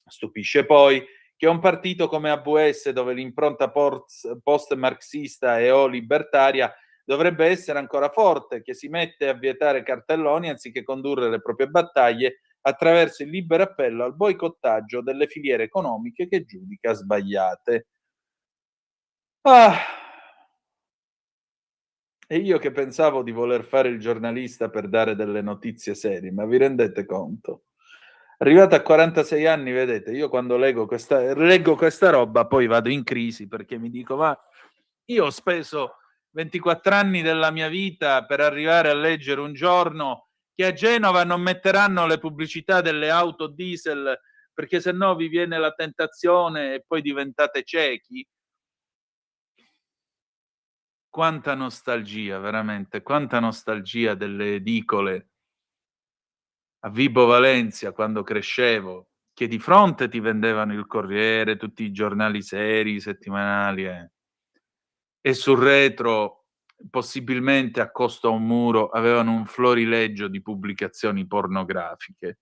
Speaker 3: Stupisce poi che un partito come AVS, dove l'impronta post-marxista e o libertaria dovrebbe essere ancora forte, che si mette a vietare cartelloni anziché condurre le proprie battaglie attraverso il libero appello al boicottaggio delle filiere economiche che giudica sbagliate. E io che pensavo di voler fare il giornalista per dare delle notizie serie, ma vi rendete conto? Arrivato a 46 anni, vedete, io quando leggo questa roba poi vado in crisi perché mi dico, ma io ho speso 24 anni della mia vita per arrivare a leggere un giorno che a Genova non metteranno le pubblicità delle auto diesel perché sennò vi viene la tentazione e poi diventate ciechi. Quanta nostalgia, veramente, quanta nostalgia delle edicole a Vibo Valentia quando crescevo, che di fronte ti vendevano il Corriere, tutti i giornali seri, settimanali, e sul retro, possibilmente accosto a un muro, avevano un florileggio di pubblicazioni pornografiche.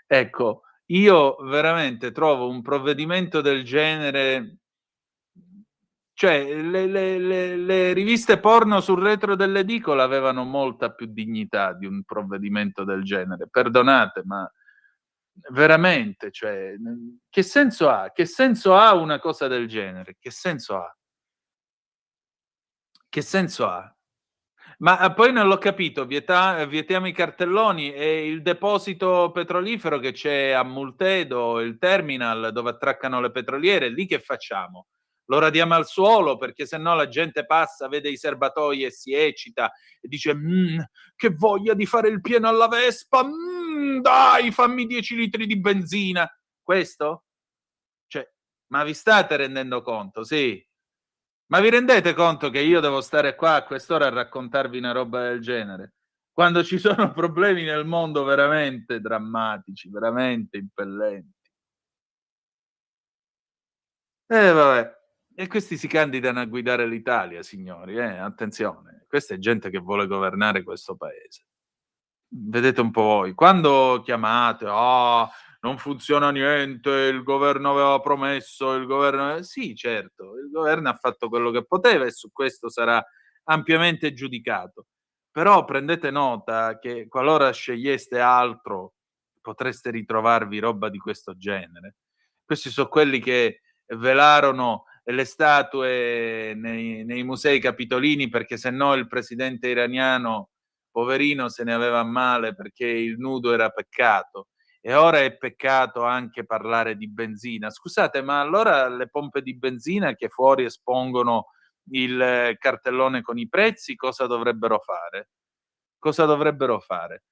Speaker 3: Ecco, io veramente trovo un provvedimento del genere, cioè le riviste porno sul retro dell'edicola avevano molta più dignità di un provvedimento del genere. Perdonate, ma veramente, cioè, che senso ha? Che senso ha una cosa del genere? Che senso ha? Che senso ha? Ma poi non l'ho capito, vietiamo i cartelloni e il deposito petrolifero che c'è a Multedo, il terminal dove attraccano le petroliere, lì che facciamo? Lo radiamo al suolo perché sennò la gente passa, vede i serbatoi e si eccita e dice che voglia di fare il pieno alla Vespa, dai, fammi 10 litri di benzina. Questo? Cioè, ma vi state rendendo conto? Sì. Ma vi rendete conto che io devo stare qua a quest'ora a raccontarvi una roba del genere? Quando ci sono problemi nel mondo veramente drammatici, veramente impellenti. Vabbè. E questi si candidano a guidare l'Italia, signori, attenzione. Questa è gente che vuole governare questo paese. Vedete un po' voi. Quando chiamate, non funziona niente, il governo aveva promesso, il governo... Sì, certo, il governo ha fatto quello che poteva e su questo sarà ampiamente giudicato. Però prendete nota che qualora sceglieste altro, potreste ritrovarvi roba di questo genere. Questi sono quelli che velarono le statue nei musei capitolini perché sennò il presidente iraniano, poverino, se ne aveva a male perché il nudo era peccato. E ora è peccato anche parlare di benzina. Scusate, ma allora le pompe di benzina che fuori espongono il cartellone con i prezzi cosa dovrebbero fare? Cosa dovrebbero fare?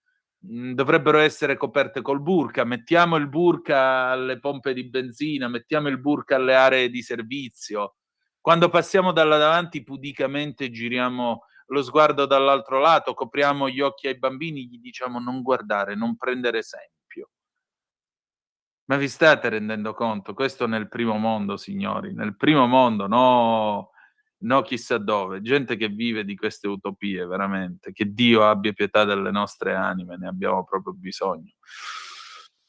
Speaker 3: Dovrebbero essere coperte col burka. Mettiamo il burka alle pompe di benzina, mettiamo il burka alle aree di servizio. Quando passiamo dalla davanti pudicamente giriamo lo sguardo dall'altro lato, copriamo gli occhi ai bambini, gli diciamo non guardare, non prendere esempio. Ma vi state rendendo conto? Questo nel primo mondo, signori, nel primo mondo, no chissà dove, gente che vive di queste utopie, veramente, che Dio abbia pietà delle nostre anime, ne abbiamo proprio bisogno.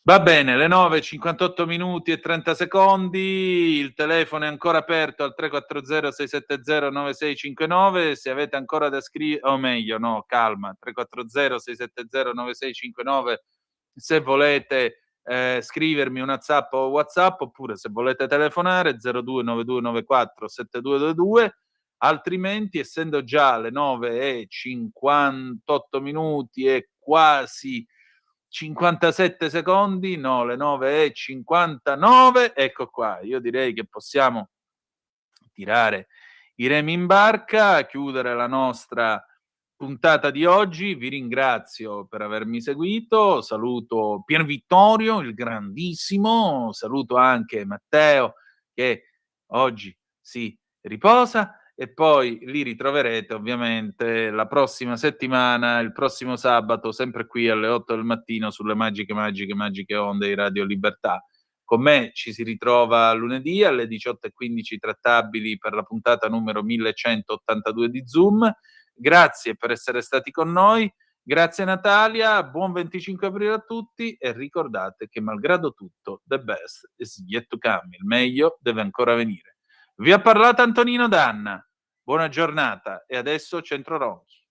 Speaker 3: Va bene, le 9:58 minuti e 30 secondi, il telefono è ancora aperto al 340-670-9659, se avete ancora da scrivere, o meglio, no, calma, 340-670-9659, se volete scrivermi una zap o WhatsApp, oppure se volete telefonare 0292947222, altrimenti essendo già le 9:58 minuti e quasi 57 secondi, no, le 9:59, ecco qua, io direi che possiamo tirare i remi in barca, chiudere la nostra puntata di oggi. Vi ringrazio per avermi seguito, saluto Pier Vittorio, il grandissimo, saluto anche Matteo che oggi si riposa e poi li ritroverete ovviamente la prossima settimana, il prossimo sabato, sempre qui alle 8 del mattino sulle magiche onde di Radio Libertà. Con me ci si ritrova lunedì alle 18:15 trattabili per la puntata numero 1182 di Zoom. Grazie per essere stati con noi, grazie Natalia, buon 25 aprile a tutti e ricordate che malgrado tutto, the best is yet to come, il meglio deve ancora venire. Vi ha parlato Antonino Danna, buona giornata e adesso Centro Ronchi.